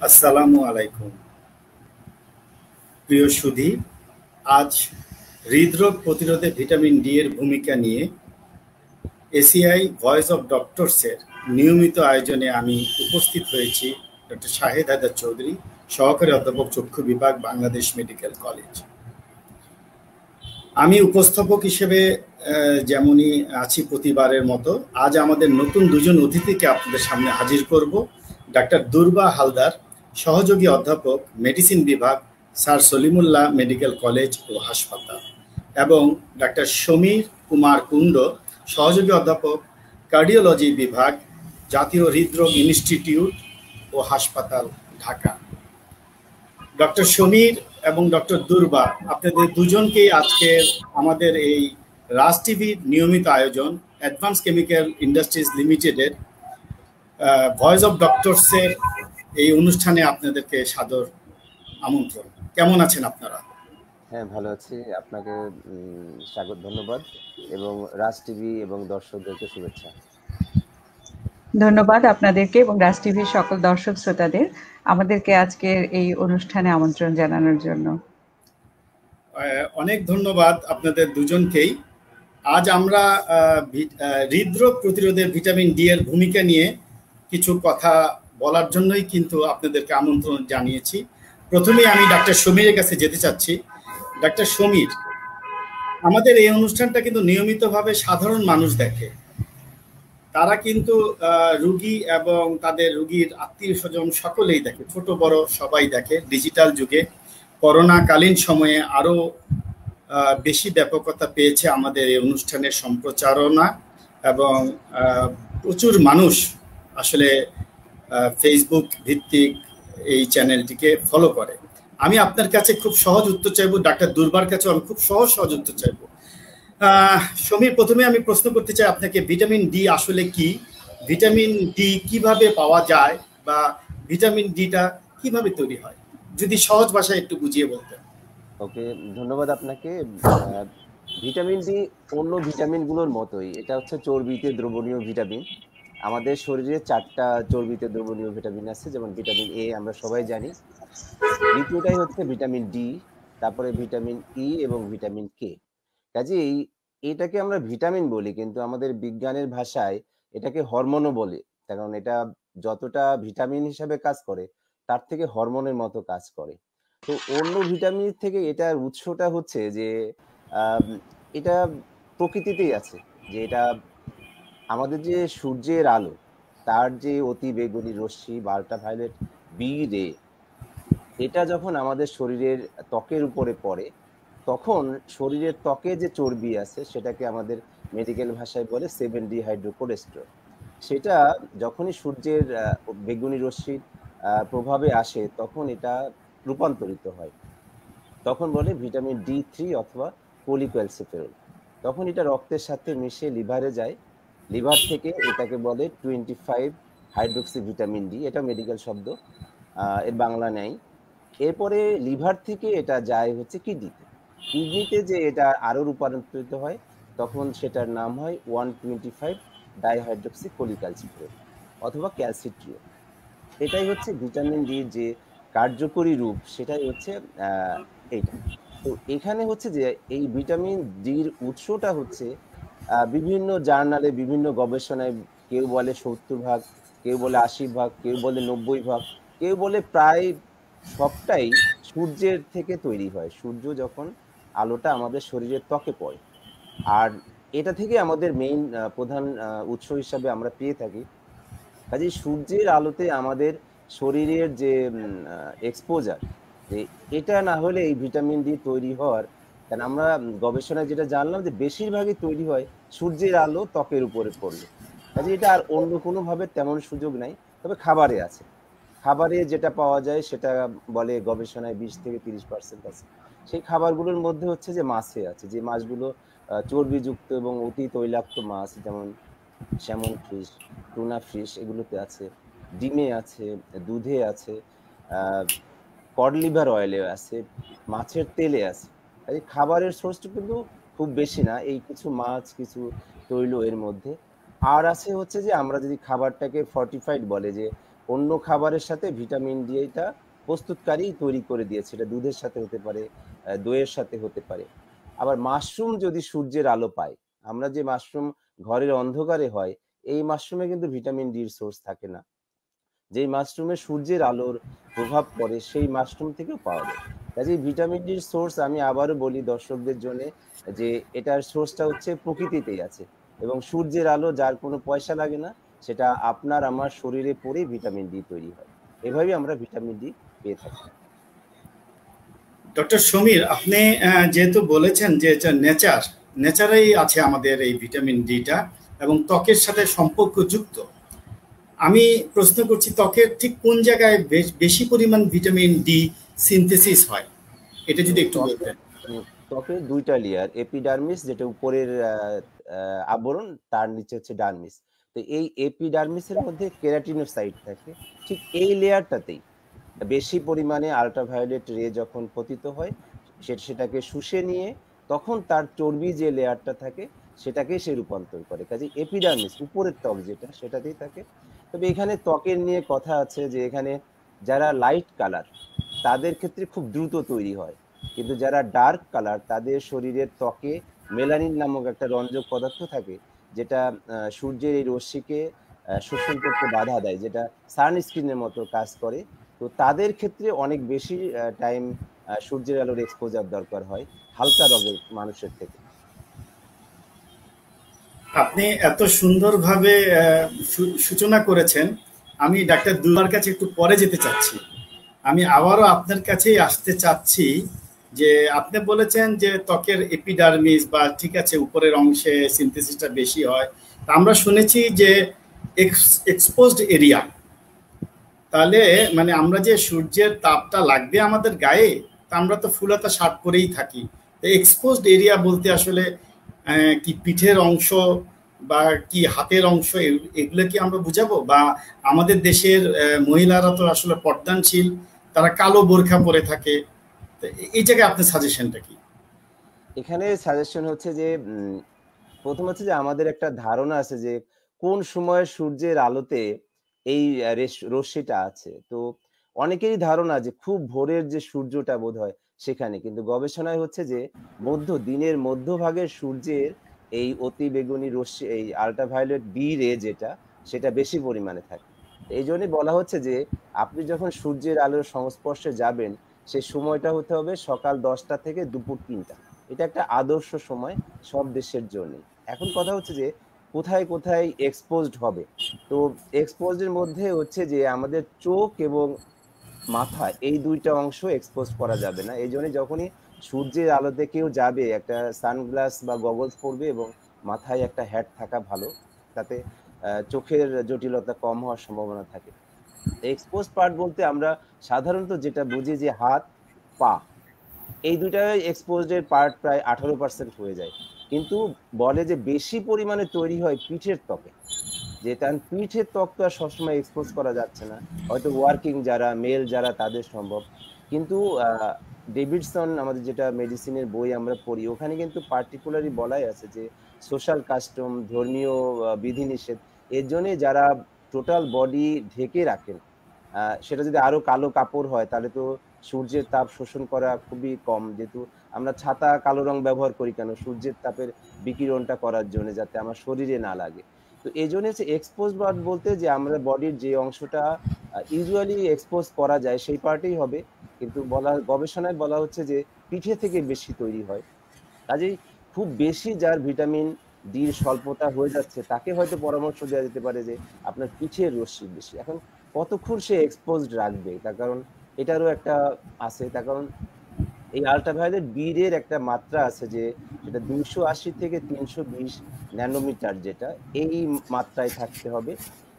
আসসালামু আলাইকুম। প্রিয় সুধী, আজ হৃদরোগ প্রতিরোধে ভিটামিন ডি এর ভূমিকা নিয়ে এসিআই ভয়েস অব ডক্টরসের নিয়মিত আয়োজনে আমি উপস্থিত হয়েছি। ডক্টর শাহেদ হায়দার চৌধুরী, সহকারী অধ্যাপক, চক্ষু বিভাগ, বাংলাদেশ মেডিকেল কলেজ। আমি উপস্থাপক হিসেবে যেমনই আছি প্রতিবারের মতো, আজ আমাদের নতুন দুজন অতিথিকে আপনাদের সামনে হাজির করব। ডাক্তার দুর্বা হালদার, সহযোগী অধ্যাপক, মেডিসিন বিভাগ, স্যার সলিমুল্লাহ মেডিকেল কলেজ ও হাসপাতাল, এবং ডাক্তার সমীর কুমার কুণ্ড, সহযোগী অধ্যাপক, কার্ডিওলজি বিভাগ, জাতীয় হৃদরোগ ইনস্টিটিউট ও হাসপাতাল, ঢাকা। ডক্টর সমীর এবং ডক্টর দুর্বা, আপনাদের দুজনকেই আজকের আমাদের এই রাজ টিভির নিয়মিত আয়োজন অ্যাডভান্স কেমিক্যাল ইন্ডাস্ট্রিজ লিমিটেডের ভয়েস অফ ডক্টরসের এই অনুষ্ঠানে আপনাদেরকে সাদর আমন্ত্রণ। কেমন আছেন আপনারা? হ্যাঁ, ভালো আছি। আপনাকে স্বাগত, ধন্যবাদ, এবং রাজ টিভি এবং দর্শকদেরকে শুভেচ্ছা। ধন্যবাদ আপনাদেরকে এবং রাজ টিভির সকল দর্শক শ্রোতাদের আমাদেরকে আজকের এই অনুষ্ঠানে আমন্ত্রণ জানানোর জন্য। অনেক ধন্যবাদ আপনাদের দুজনকেই। আজ আমরা হৃদরোগ প্রতিরোধে ভিটামিন ডি এর ভূমিকা নিয়ে কিছু কথা বলার জন্যই কিন্তু আপনাদেরকে আমন্ত্রণ জানিয়েছি। প্রথমেই আমি ডাক্তার সমীরের কাছে যেতে চাচ্ছি। ডাক্তার সমীর, আমাদের এই অনুষ্ঠানটা কিন্তু নিয়মিতভাবে সাধারণ মানুষ দেখে। তারা কিন্তু রুগী এবং তাদের রুগীর আত্মীয় স্বজন সকলেই দেখে, ছোট বড় সবাই দেখে। ডিজিটাল যুগে করোনাকালীন সময়ে আরো বেশি ব্যাপকতা পেয়েছে আমাদের এই অনুষ্ঠানের সম্প্রচারণা, এবং প্রচুর মানুষ আসলে ফেসবুক ভিত্তিক এই চ্যানেলটিকে ফলো করে। আমি আপনার কাছে খুব সহজ উত্তর চাইবো, ডাক্তার দুর্বার কাছেও আমি খুব সহজ উত্তর চাইবো। সমীর, প্রথমে আমি প্রশ্ন করতে চাই আপনাকে, ভিটামিন ডি আসলে কি? ভিটামিন ডি কিভাবে পাওয়া যায়, বা ভিটামিন ডিটা কিভাবে তৈরি হয়, যদি সহজ ভাষায় একটু বুঝিয়ে বলতেন। ওকে, ধন্যবাদ আপনাকে। ভিটামিন ডি অন্য ভিটামিনগুলোর মতোই, এটা হচ্ছে চর্বিতে দ্রবণীয় ভিটামিন। আমাদের শরীরে 4টা চর্বিতে দ্রবণীয় ভিটামিন আছে, যেমন ভিটামিন এ আমরা সবাই জানি, দ্বিতীয়টাই হচ্ছে ভিটামিন ডি, তারপরে ভিটামিন ই এবং ভিটামিন কে। কাজেই এটাকে আমরা ভিটামিন বলি, কিন্তু আমাদের বিজ্ঞানের ভাষায় এটাকে হরমোনও বলে, কারণ এটা যতটা ভিটামিন হিসাবে কাজ করে তার থেকে হরমোনের মতো কাজ করে। তো অন্য ভিটামিন থেকে এটার উৎসটা হচ্ছে যে এটা প্রকৃতিতেই আছে, যে এটা আমাদের যে সূর্যের আলো, তার যে অতি বেগুনি রশ্মি বা আল্ট্রাভায়োলেট বি রে, এটা যখন আমাদের শরীরের ত্বকের উপরে পড়ে, তখন শরীরের ত্বকে যে চর্বি আছে সেটাকে আমাদের মেডিকেল ভাষায় বলে 7D হাইড্রোকোলেস্টেরল। সেটা যখনই সূর্যের বেগুনি রশ্মির প্রভাবে আসে তখন এটা রূপান্তরিত হয়, তখন বলে ভিটামিন ডি3 অথবা কোলিক্যালসিফেরল। তখন এটা রক্তের সাথে মিশে লিভারে যায়, লিভার থেকে এটাকে বলে 25 হাইড্রোক্সি ভিটামিন ডি, এটা মেডিকেল শব্দ, এর বাংলা নেই। এরপরে লিভার থেকে এটা যায় হচ্ছে কিডনিতে, কিডনিতে যে এটা আরো রূপান্তরিত হয়, তখন সেটার নাম হয় 125 ডাইহাইড্রোক্সি কোলিক্যালসিফেরল অথবা ক্যালসিট্রিয়ল। এটাই হচ্ছে ভিটামিন ডি যে কার্যকরী রূপ, সেটাই হচ্ছে এইটা। তো এখানে হচ্ছে যে এই ভিটামিন ডির উৎসটা হচ্ছে বিভিন্ন জার্নালে, বিভিন্ন গবেষণায়, কেউ বলে 70 ভাগ, কেউ বলে 80 ভাগ, কেউ বলে 90 ভাগ, কেউ বলে প্রায় সবটাই সূর্যের থেকে তৈরি হয়। সূর্য যখন আলোটা আমাদের শরীরের ত্বকে পড়ে, আর এটা থেকে আমাদের মেইন প্রধান উৎস হিসাবে আমরা পেয়ে থাকি। কাজেই সূর্যের আলোতে আমাদের শরীরের যে এক্সপোজার, এটা না হলে এই ভিটামিন ডি তৈরি হওয়ার, কারণ আমরা গবেষণায় যেটা জানলাম যে বেশিরভাগই তৈরি হয় সূর্যের আলো ত্বকের উপরে পড়লে। কাজে এটা আর অন্য কোনো ভাবে তেমন সুযোগ নাই, তবে খাবারে আছে। খাবারে যেটা পাওয়া যায় সেটা বলে গবেষণায় 20 থেকে 30% আছে। সেই খাবারগুলোর মধ্যে হচ্ছে যে মাছে আছে, যে মাছগুলো চর্বিযুক্ত এবং অতি তৈলাক্ত মাছ, যেমন স্যামন ফিশ, টুনা ফিশ, এগুলোতে আছে, ডিমে আছে, দুধে আছে, কড লিভার অয়েলে আছে, মাছের তেলে আছে। এই খাবারের সোর্সটা কিন্তু খুব বেশি না, এই কিছু মাছ, কিছু তৈল এর মধ্যে। আর আছে হচ্ছে যে আমরা যদি খাবারটাকে ফর্টিফাইড বলে, যে অন্য খাবারের সাথে ভিটামিন ডি এটা প্রস্তুতকারী তৈরি করে দিয়েছে। এটা দুধের সাথে হতে পারে, দইয়ের সাথে হতে পারে। আবার মাশরুম যদি সূর্যের আলো পায়, আমরা যে মাশরুম ঘরের অন্ধকারে হয়, এই মাশরুমে কিন্তু ভিটামিন ডির সোর্স থাকে না। যেই মাশরুমে সূর্যের আলোর প্রভাব পড়ে সেই মাশরুম থেকেও পাওয়া যায়। কাজেই ভিটামিন ডির সোর্স আমি আবারও বলি দর্শকদের জন্য যে এটার সোর্সটা হচ্ছে প্রকৃতিতেই আছে, এবং সূর্যের আলো যার কোনো পয়সা লাগে না, সেটা আপনার আমার শরীরে পড়েই ভিটামিন ডি তৈরি হয়। এভাবেই আমরা ভিটামিন ডি পেয়ে থাকি। ডক্টর সমীর, আপনি যেহেতু বলেছেন যে এটা নেচারেই আছে আমাদের এই ভিটামিন ডিটা এবং ত্বকের সাথে সম্পর্কযুক্ত, আমি প্রশ্ন করছি ত্বকের ঠিক কোন জায়গায় বেশি পরিমাণ ভিটামিন ডি সিনথেসিস হয়, এটা যদি একটু বলতেন। ত্বকের দুইটা লেয়ার, এপিডার্মিস যেটা উপরের আবরণ, তার নিচে হচ্ছে ডার্মিস। তো এই এপিডার্মিসের মধ্যে কেরাটিনোসাইট থাকে, ঠিক এই লেয়ারটাতেই বেশি পরিমাণে আল্ট্রাভায়োলেট রে যখন পতিত হয় সেটাকে শুষে নিয়ে তখন তার চর্বি যে লেয়ারটা থাকে সেটাকে সে রূপান্তর করে। কাজে এপিডার্মিস উপরের ত্বক যেটা সেটাতেই থাকে। তবে এখানে ত্বকের নিয়ে কথা আছে যে এখানে যারা লাইট কালার তাদের ক্ষেত্রে খুব দ্রুত তৈরি হয়, কিন্তু যারা ডার্ক কালার তাদের শরীরের ত্বকে মেলানিন নামক একটা রঞ্জক পদার্থ থাকে, যেটা সূর্যের এই রশ্মিকে শোষণ করতে বাধা দেয়, যেটা সানস্ক্রিনের মতো কাজ করে। তো তাদের ক্ষেত্রে অনেক বেশি টাইম সূর্যের আলোর এক্সপোজার দরকার হয় হালকা রঙের মানুষের থেকে। আপনি এত সুন্দরভাবে সূচনা করেছেন, আমি ডাক্তার দুলার কাছে একটু পরে যেতে চাচ্ছি। আমি আবারও আপনার কাছেই আসতে চাচ্ছি যে আপনি বলেছেন যে ত্বকের এপিডার্মিস বা ঠিক আছে উপরের অংশে সিনথেসিসটা বেশি হয়, আমরা শুনেছি যে এক্সপোজড এরিয়া, তাহলে মানে আমরা যে সূর্যের তাপটা লাগবে আমাদের গায়ে, তা আমরা তো ফুলহাতা শার্ট পরেই থাকি। তো এক্সপোজড এরিয়া বলতে আসলে কি পিঠের অংশ বা কি হাতের অংশ, এগুলো কি আমরা বুঝাবো? বা আমাদের দেশের মহিলারা তো আসলে পর্দানশীল, তারা কালো বোরখা পরে থাকে, এই জায়গায় আপনার সাজেশনটা কি? এখানে সাজেশন হচ্ছে যে প্রথম হচ্ছে যে আমাদের একটা ধারণা আছে যে কোন সময় সূর্যের আলোতে এই রশ্মিটা আছে। তো অনেকেরই ধারণা যে খুব ভোরের যে সূর্যটা বোধ হয় সেখানে, কিন্তু গবেষণায় হচ্ছে যে দিনের মধ্যভাগের সূর্যের এই অতি বেগুনি রশ্মি, এই আল্ট্রাভায়োলেট বি রে যেটা, সেটা বেশি পরিমাণে থাকে। এই জন্যই বলা হচ্ছে যে আপনি যখন সূর্যের আলোর সংস্পর্শে যাবেন সেই সময়টা হতে হবে সকাল 10টা থেকে দুপুর 3টা। এটা একটা আদর্শ সময় সব দেশের জন্য। এখন কথা হচ্ছে যে কোথায় কোথায় এক্সপোজড হবে। তো এক্সপোজডের মধ্যে হচ্ছে যে আমাদের চোখ এবং মাথা, এই দুইটা অংশ এক্সপোজ করা যাবে না। এই জন্য যখনই সূর্যের আলোতে কেউ যাবে একটা সানগ্লাস বা গগলস পরবে এবং মাথায় একটা হ্যাট থাকা ভালো, তাতে চোখের জটিলতা কম হওয়ার সম্ভাবনা থাকে। এক্সপোজ পার্ট বলতে আমরা সাধারণত যেটা বুঝি যে হাত, পা, এই দুটাই এক্সপোজড এর পার্ট প্রায় 18% হয়ে যায়। কিন্তু বলে যে বেশি পরিমাণে তৈরি হয় পিঠের ত্বকে, যে তার পিঠের ত্বক তো আর সবসময় এক্সপোজ করা যাচ্ছে না, হয়তো ওয়ার্কিং যারা মেল যারা তাদের সম্ভব। কিন্তু ডেভিডসন আমাদের যেটা মেডিসিনের বই আমরা পড়ি, ওখানে কিন্তু পার্টিকুলারলি বলাই আছে যে সোশ্যাল কাস্টম, ধর্মীয় বিধিনিষেধ, এর জন্য যারা টোটাল বডি ঢেকে রাখেন, সেটা যদি আরো কালো কাপড় হয় তাহলে তো সূর্যের তাপ শোষণ করা খুবই কম। যেহেতু আমরা ছাতা কালো রং ব্যবহার করি কেন, সূর্যের তাপের বিকিরণটা করার জন্য, যাতে আমার শরীরে না লাগে। তো এই জন্য হচ্ছে এক্সপোজ পার্ট বলতে যে আমরা বডির যে অংশটা ইউজুয়ালি এক্সপোজ করা যায় সেই পার্টেই হবে, কিন্তু গবেষণায় বলা হচ্ছে যে পিঠে থেকে বেশি তৈরি হয়। কাজেই খুব বেশি যার ভিটামিন ডির স্বল্পতা হয়ে যাচ্ছে তাকে হয়তো পরামর্শ দেওয়া যেতে পারে যে আপনার পিঠের রশ্মি বেশি। এখন কতক্ষণ সে এক্সপোজড রাখবে, তার কারণ এটারও একটা আছে, তার কারণ এই আল্ট্রাভায়োলেট বীরের একটা মাত্রা আছে যে যেটা 280 থেকে 320 ন্যানোমিটার, যেটা এই মাত্রায় থাকতে হবে।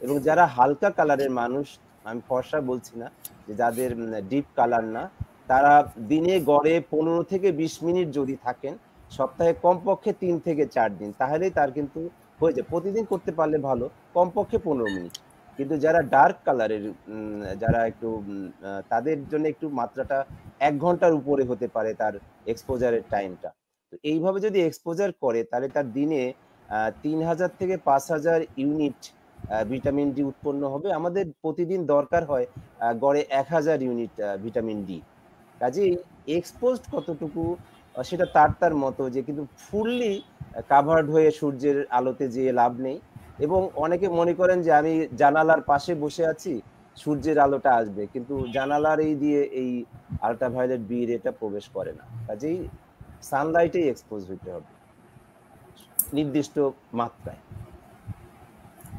এবং যারা হালকা কালারের মানুষ, আমি ফর্সা বলছি না, যে যাদের ডিপ কালার না, তারা দিনে গড়ে 15 থেকে 20 মিনিট যদি থাকেন, সপ্তাহে কমপক্ষে 3 থেকে 4 দিন, তাহলেই তার কিন্তু হয়ে যায়। প্রতিদিন করতে পারলে ভালো, কমপক্ষে 15 মিনিট। কিন্তু যারা ডার্ক কালারের, যারা একটু তাদের জন্য একটু মাত্রাটা 1 ঘন্টার উপরে হতে পারে তার এক্সপোজারের টাইমটা। তো এইভাবে যদি এক্সপোজার করে তাহলে তার দিনে 3000 থেকে 5000 ইউনিট ভিটামিন ডি উৎপন্ন হবে। আমাদের প্রতিদিন দরকার হয় গড়ে 1000 ইউনিট ভিটামিন ডি। কাজেই এক্সপোজড কতটুকু সেটা তার মতো, যে কিন্তু ফুললি কাভার্ড হয়ে সূর্যের আলোতে যেয়ে লাভ নেই। এবং অনেকে মনে করেন যে আমি জানালার পাশে বসে আছি, সূর্যের আলোটা আসবে, কিন্তু জানালার এই দিয়ে এই আল্ট্রাভায়োলেট বি রেটা প্রবেশ করে না। কাজেই সানলাইটেই এক্সপোজ হতে হবে নির্দিষ্ট মাত্রায়।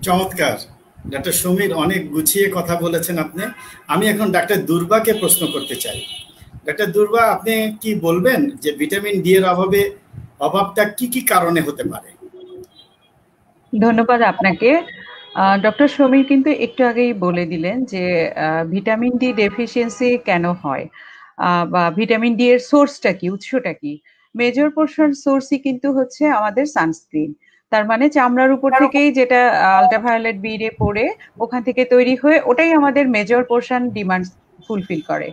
চমৎকার ডাক্তার সমীর, অনেক গুছিয়ে কথা বলেছেন আপনি। আমি এখন ডাক্তার দুর্বাকে প্রশ্ন করতে চাই। ডাক্তার দুর্বা, আপনি কি বলবেন যে ভিটামিন ডি এর অভাবটা কি কি কারণে হতে পারে? ধন্যবাদ আপনাকে। ডক্টর সমীর কিন্তু একটু আগেই বলে দিলেন যে ভিটামিন ডি ডেফিসিয়েন্সি কেন হয়, বা ভিটামিন ডি এর সোর্সটা কি, উৎসটা কি। মেজর পোর্শন সোর্সই কিন্তু হচ্ছে আমাদের সানস্ক্রিন। তার মানে চামড়ার উপর থেকেই যেটা আল্ট্রাভায়োলেট বি রে পড়ে ওখান থেকে তৈরি হয়ে ওটাই আমাদের মেজর পোর্শন ডিমান্ড ফুলফিল করে।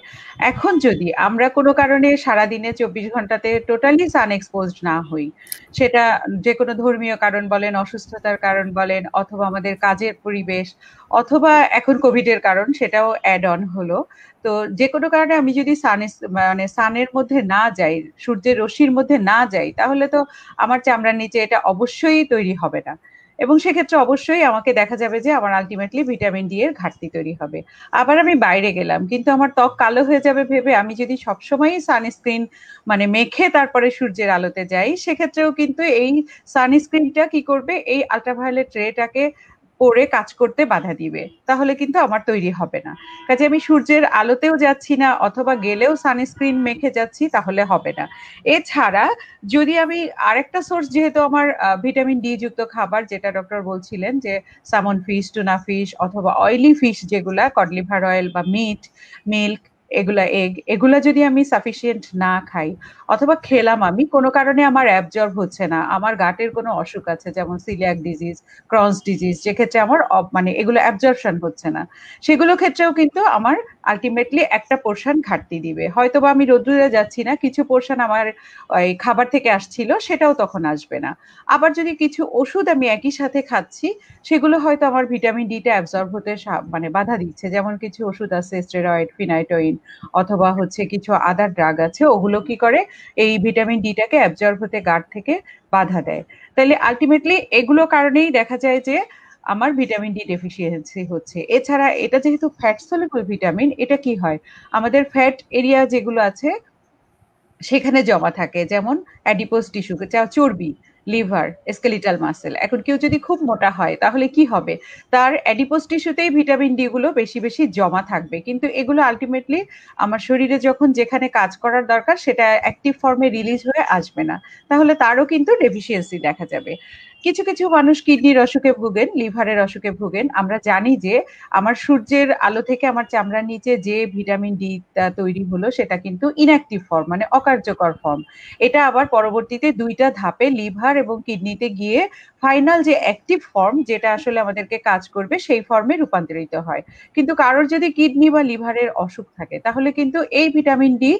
এখন যদি আমরা কোনো কারণে সারাদিনে 24 ঘন্টাতে টোটালি সান এক্সপোজড না হই, সেটা যে কোনো ধর্মীয় কারণ বলেন, অসুস্থতার কারণ বলেন, অথবা আমাদের কাজের পরিবেশ, অথবা এখন কোভিড এর কারণ, সেটাও অ্যাড অন হলো। তো যে কোনো কারণে আমি যদি মানে সানের মধ্যে না যাই, সূর্যের রশ্মির মধ্যে না যাই, তাহলে তো আমার চামড়ার নিচে এটা অবশ্যই তৈরি হবে না। এবং সেক্ষেত্রে অবশ্যই আমাকে দেখা যাবে যে আমার আলটিমেটলি ভিটামিন ডি এর ঘাটতি তৈরি হবে। আবার আমি বাইরে গেলাম, কিন্তু আমার ত্বক কালো হয়ে যাবে ভেবে আমি যদি সবসময়ই সানস্ক্রিন মানে মেখে তারপরে সূর্যের আলোতে যাই, সেক্ষেত্রেও কিন্তু এই সানস্ক্রিনটা কি করবে, এই আল্ট্রাভায়োলেট রেটাকে পড়ে কাজ করতে বাধা দিবে, তাহলে কিন্তু আমার তৈরি হবে না। কাজে আমি সূর্যের আলোতেও যাচ্ছি না, অথবা গেলেও সানস্ক্রিন মেখে যাচ্ছি, তাহলে হবে না। এছাড়া যদি আমি আরেকটা সোর্স, যেহেতু আমার ভিটামিন ডি যুক্ত খাবার, যেটা ডক্টর বলছিলেন যে সামন ফিশ, টুনা ফিশ, অথবা অয়েলি ফিশ যেগুলা, কড লিভার অয়েল বা মিট, মিল্ক, এগুলা এগ, এগুলা যদি আমি সাফিসিয়েন্ট না খাই, অথবা খেলাম আমি কোনো কারণে আমার অ্যাবজর্ব হচ্ছে না, আমার গাটের কোনো অসুখ আছে যেমন সিলিয়াক ডিজিজ, ক্রনস ডিজিজ, যেক্ষেত্রে আমার মানে এগুলো অ্যাবজর্পশন হচ্ছে না, সেগুলো ক্ষেত্রেও কিন্তু আমার আলটিমেটলি একটা পোর্শন ঘাটতি দিবে। হয়তোবা আমি রোদ্দুরে যাচ্ছি না, কিছু পোর্শন আমার ওই খাবার থেকে আসছিল, সেটাও তখন আসবে না। আবার যদি কিছু ওষুধ আমি একই সাথে খাচ্ছি, সেগুলো হয়তো আমার ভিটামিন ডিটা অ্যাবজর্ব হতে মানে বাধা দিচ্ছে। যেমন কিছু ওষুধ আছে স্টেরয়েড, ফিনাইটোইন, অথবা হচ্ছে কিছু আদার ড্রাগ আছে, ওগুলো কি করে এই ভিটামিন ডিটাকে অ্যাবজর্ব হতে গাট থেকে বাধা দেয়। তাহলে আলটিমেটলি এগুলো কারণেই দেখা যায় যে আমার ভিটামিন ডি ডেফিসিয়েন্সি হচ্ছে। এছাড়া এটা যেহেতু ফ্যাট সলিবল ভিটামিন, এটা কি হয়, আমাদের ফ্যাট এরিয়া যেগুলো আছে সেখানে জমা থাকে, যেমন অ্যাডিপোজ টিস্যু, চর্বি, লিভার, স্কেলিটাল মাসেল। এখন কেউ যদি খুব মোটা হয়, তাহলে কি হবে, তার অ্যাডিপোজ টিস্যুতেই ভিটামিন ডি গুলো বেশি বেশি জমা থাকবে, কিন্তু এগুলো আলটিমেটলি আমার শরীরে যখন যেখানে কাজ করার দরকার সেটা অ্যাক্টিভ ফর্মে রিলিজ হয়ে আসবে না, তাহলে তারও কিন্তু ডেফিসিয়েন্সি দেখা যাবে। কিছু কিছু মানুষ কিডনির অসুখে ভুগেন, লিভারের অসুখে ভুগেন। আমরা জানি যে আমার সূর্যের আলো থেকে আমার চামড়ার নিচে যে ভিটামিন ডি তৈরি হলো, সেটা কিন্তু ইনঅ্যাক্টিভ ফর্ম, মানে অকার্যকর ফর্ম। এটা আবার পরবর্তীতে দুইটা ধাপে লিভার এবং কিডনিতে গিয়ে ফাইনাল যে অ্যাক্টিভ ফর্ম, যেটা আসলে আমাদেরকে কাজ করবে, সেই ফর্মে রূপান্তরিত হয়। কিন্তু কারোর যদি কিডনি বা লিভারের অসুখ থাকে, তাহলে কিন্তু এই ভিটামিন ডি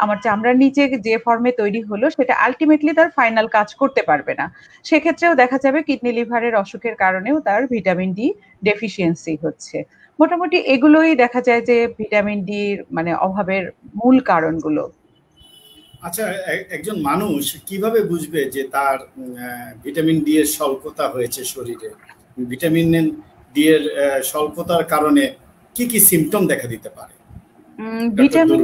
আমার চামড়ার নিচে যে ফর্মে তৈরি হলো, সেটা আলটিমেটলি তার ফাইনাল কাজ করতে পারবে না। সেক্ষেত্রেও দেখা যাবে কিডনি লিভারের অসুখের কারণেও তার ভিটামিন ডি ডেফিসিয়েন্সি হচ্ছে। মোটামুটি এগুলোই দেখা যায় যে ভিটামিন ডি মানে অভাবের মূল কারণগুলো। আচ্ছা, একজন মানুষ কিভাবে বুঝবে যে তার ভিটামিন ডি এর স্বল্পতা হয়েছে শরীরে? ভিটামিন ডি এর স্বল্পতার কারণে কি কি সিমটম দেখা দিতে পারে? ভিটামিন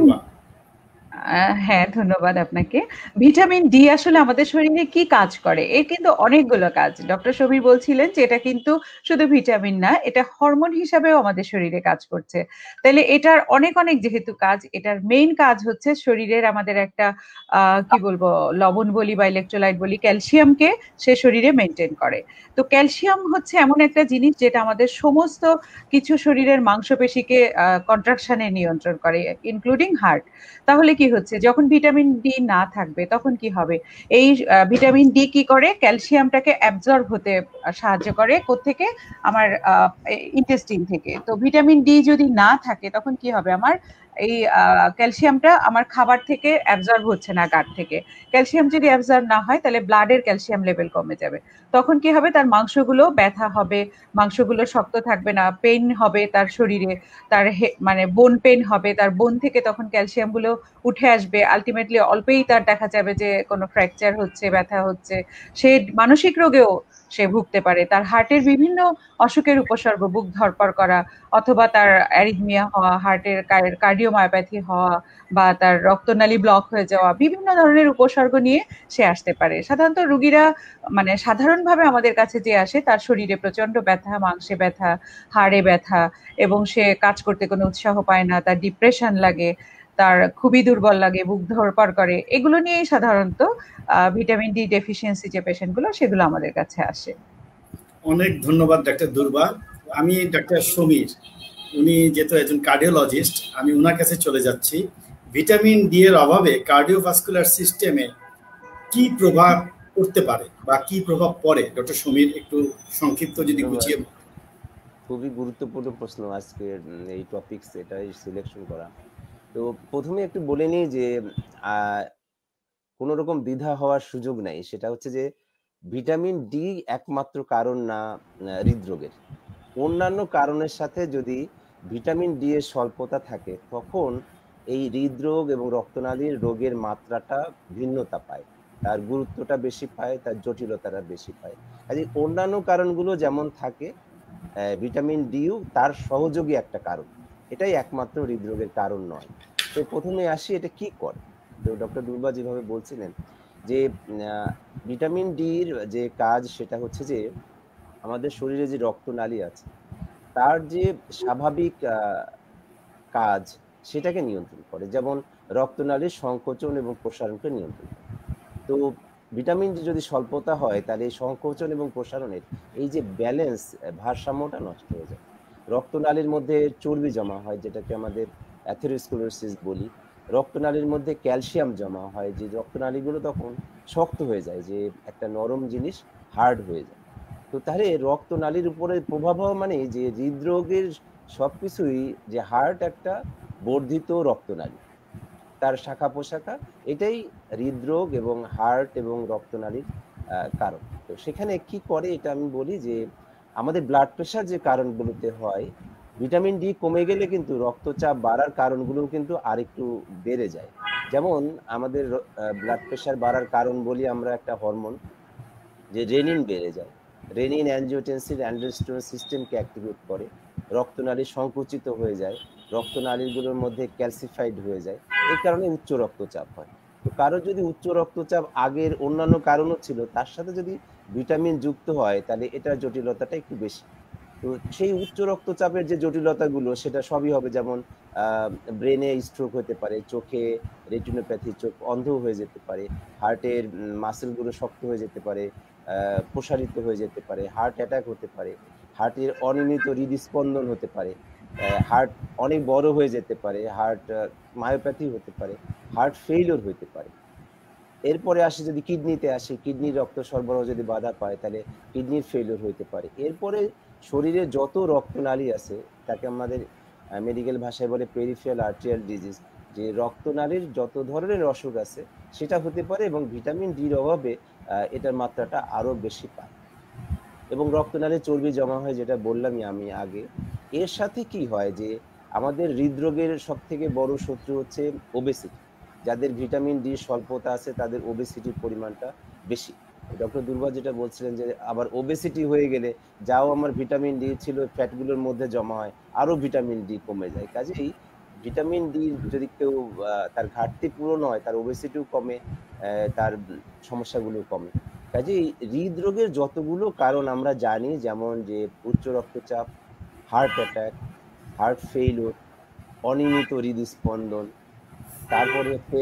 হ্যাঁ, ধন্যবাদ আপনাকে। ভিটামিন ডি আসলে আমাদের শরীরে কি কাজ করে? এর কিন্তু অনেকগুলো কাজ। ডক্টর সমীর বলছিলেন যে এটা কিন্তু শুধু ভিটামিন না, এটা হরমোন হিসাবেও আমাদের শরীরে কাজ করছে। তাইলে এটার অনেক অনেক যেহেতু কাজ, এটার মেইন কাজ হচ্ছে শরীরের আমাদের একটা কি বলবো, লবণ বলি বা ইলেকট্রোলাইট বলি, ক্যালসিয়ামকে সে শরীরে মেইনটেইন করে। তো ক্যালসিয়াম হচ্ছে এমন একটা জিনিস যেটা আমাদের সমস্ত কিছু শরীরের মাংসপেশিকে কন্ট্রাকশনে নিয়ন্ত্রণ করে, ইনক্লুডিং হার্ট। তাহলে কি হচ্ছে, যখন ভিটামিন ডি না থাকবে তখন কি হবে, এই ভিটামিন ডি কি করে, ক্যালসিয়ামটাকে অ্যাবজর্ব হতে সাহায্য করে, কোত্থেকে, আমার ইন্টেস্টিন থেকে। তো ভিটামিন ডি যদি না থাকে তখন কি হবে, আমার এই ক্যালসিয়ামটা আমার খাবার থেকে অ্যাবজর্ব হচ্ছে না গাট থেকে। ক্যালসিয়াম যদি অ্যাবজর্ব না হয় তাহলে ব্লাডের ক্যালসিয়াম লেভেল কমে যাবে। তখন কি হবে, তার মাংসগুলো ব্যথা হবে, মাংসগুলো শক্ত থাকবে না, পেইন হবে তার শরীরে, তার মানে বোন পেইন হবে, তার বোন থেকে তখন ক্যালসিয়াম গুলো উঠে আসবে। আলটিমেটলি অল্পেই তার দেখা যাবে যে কোনো ফ্র্যাকচার হচ্ছে, ব্যথা হচ্ছে, সে মানসিক রোগেও সে ভুগতে পারে। তার হার্টের বিভিন্ন অসুখের উপসর্গ, বুক ধড়ফড় করা অথবা তার অ্যারিথমিয়া হওয়া, হার্টের কার্ডিওমায়োপ্যাথি হওয়া বা তার রক্তনালী ব্লক হয়ে যাওয়া, বিভিন্ন ধরনের উপসর্গ নিয়ে সে আসতে পারে। সাধারণত রুগীরা মানে সাধারণভাবে আমাদের কাছে যে আসে তার শরীরে প্রচন্ড ব্যথা, মাংসে ব্যথা, হাড়ে ব্যথা, এবং সে কাজ করতে কোনো উৎসাহ পায় না, তার ডিপ্রেশন লাগে, তার খুবই দুর্বল লাগে, বুক ধড়ফড় করে, এগুলো নিয়েই সাধারণত ভিটামিন ডি ডেফিসিয়েন্সি যে পেশেন্টগুলো সেগুলো আমাদের কাছে আসে। অনেক ধন্যবাদ ডাক্তার দুর্বা। আমি ডাক্তার সমীর, উনি যেহেতু একজন কার্ডিওলজিস্ট, আমি ওনার কাছে চলে যাচ্ছি। ভিটামিন ডি এর অভাবে কার্ডিওভাস্কুলার সিস্টেমে কি প্রভাব পড়তে পারে বা কি প্রভাব পড়ে, ডক্টর সমীর একটু সংক্ষিপ্ত যদি গুছিয়ে। খুবই গুরুত্বপূর্ণ প্রশ্ন আজকের এই টপিকস, এটাই সিলেকশন করা। তো প্রথমে একটু বলে নিই যে কোনো রকম দ্বিধা হওয়ার সুযোগ নেই। সেটা হচ্ছে যে ভিটামিন ডি একমাত্র কারণ না হৃদরোগের। অন্যান্য কারণের সাথে যদি ভিটামিন ডি এর স্বল্পতা থাকে তখন এই হৃদরোগ এবং রক্তনালীর রোগের মাত্রাটা ভিন্নতা পায়, তার গুরুত্বটা বেশি পায়, তার জটিলতাটা বেশি পায়। কাজে অন্যান্য কারণগুলো যেমন থাকে, ভিটামিন ডিও তার সহযোগী একটা কারণ, এটাই একমাত্র হৃদরোগের কারণ নয়। তো প্রথমে আসি এটা কি করে। তো ডক্টর দুর্বা যেভাবে বলছিলেন যে ভিটামিন ডির যে কাজ সেটা হচ্ছে যে আমাদের শরীরে যে রক্তনালী আছে তার যে স্বাভাবিক কাজ সেটাকে নিয়ন্ত্রণ করে, যেমন রক্তনালীর সংকোচন এবং প্রসারণকে নিয়ন্ত্রণ করে। তো ভিটামিন ডি যদি স্বল্পতা হয় তাহলে এই সংকোচন এবং প্রসারণের এই যে ব্যালেন্স, ভারসাম্যটা নষ্ট হয়ে যায়। রক্তনালীর মধ্যে চর্বি জমা হয়, যেটাকে আমাদের অ্যাথেরোস্ক্লেরোসিস বলি। রক্তনালীর মধ্যে ক্যালসিয়াম জমা হয়, যে রক্তনালীগুলো তখন শক্ত হয়ে যায়, যে একটা নরম জিনিস হার্ড হয়ে যায়। তো তাহলে রক্তনালীর উপরে প্রভাব হওয়া মানে যে হৃদরোগের সবকিছুই, যে হার্ট একটা বর্ধিত রক্তনালী, তার শাখা প্রশাখা, এটাই হৃদরোগ এবং হার্ট এবং রক্তনালীর কারণ। তো সেখানে কি করে এটা আমি বলি যে আমাদের ব্লাড প্রেশার যে কারণগুলোতে হয়, ভিটামিন ডি কমে গেলে কিন্তু রক্তচাপ বাড়ার কারণগুলো কিন্তু আরেকটু বেড়ে যায়। যেমন আমাদের ব্লাড প্রেশার বাড়ার কারণ বলি আমরা একটা হরমোন, যে রেনিন বেড়ে যায়। রেনিন অ্যানজিওটেনসিন অ্যান্ডোস্টেরন সিস্টেমকে অ্যাক্টিভেট করে, রক্তনালী সংকুচিত হয়ে যায়, রক্তনালীগুলোর মধ্যে ক্যালসিফাইড হয়ে যায়, এই কারণে উচ্চ রক্তচাপ হয়। তো কারো যদি উচ্চ রক্তচাপ আগের অন্যান্য কারণও ছিল, তার সাথে যদি ভিটামিন যুক্ত হয় তাহলে এটার জটিলতাটা একটু বেশি। তো সেই উচ্চ রক্তচাপের যে জটিলতাগুলো সেটা সবই হবে, যেমন ব্রেনে স্ট্রোক হতে পারে, চোখে রেটিনোপ্যাথি, চোখ অন্ধ হয়ে যেতে পারে, হার্টের মাসেলগুলো শক্ত হয়ে যেতে পারে, প্রসারিত হয়ে যেতে পারে, হার্ট অ্যাটাক হতে পারে, হার্টের অনিয়মিত হৃদস্পন্দন হতে পারে, হার্ট অনেক বড় হয়ে যেতে পারে, হার্ট মায়োপ্যাথি হতে পারে, হার্ট ফেইলিওর হতে পারে। এরপরে আসে যদি কিডনিতে আসে, কিডনির রক্ত সরবরাহ যদি বাধা পায় তাহলে কিডনির ফেলিওর হতে পারে। এরপরে শরীরে যত রক্তনালী আছে তাকে আমাদের মেডিকেল ভাষায় বলে পেরিফেরাল আর্টেরিয়াল ডিজিজ, যে রক্তনালীর যত ধরনের অসুখ আছে সেটা হতে পারে, এবং ভিটামিন ডির অভাবে এটার মাত্রাটা আরো বেশি পায়। এবং রক্তনালীর চর্বি জমা হয়, যেটা বললামই আমি আগে। এর সাথে কি হয় যে আমাদের হৃদরোগের সব থেকে বড় শত্রু হচ্ছে ওবেসিটি। যাদের ভিটামিন ডি স্বল্পতা আছে তাদের ওবেসিটির পরিমাণটা বেশি। ডক্টর দুর্বা যেটা বলছিলেন যে আবার ওবেসিটি হয়ে গেলে যাও আমার ভিটামিন ডি ছিল ফ্যাটগুলোর মধ্যে জমা হয়, আরো ভিটামিন ডি কমে যায়। কাজেই ভিটামিন ডি যদি কেউ তার ঘাটতি পূরণ হয়, তার ওবেসিটিও কমে, তার সমস্যাগুলো কমে। কাজেই হৃদরোগের যতগুলো কারণ আমরা জানি, যেমন যে উচ্চ রক্তচাপ, হার্ট অ্যাটাক, হার্ট ফেইলিওর, অনিয়মিত হৃদস্পন্দন, তারপরে হচ্ছে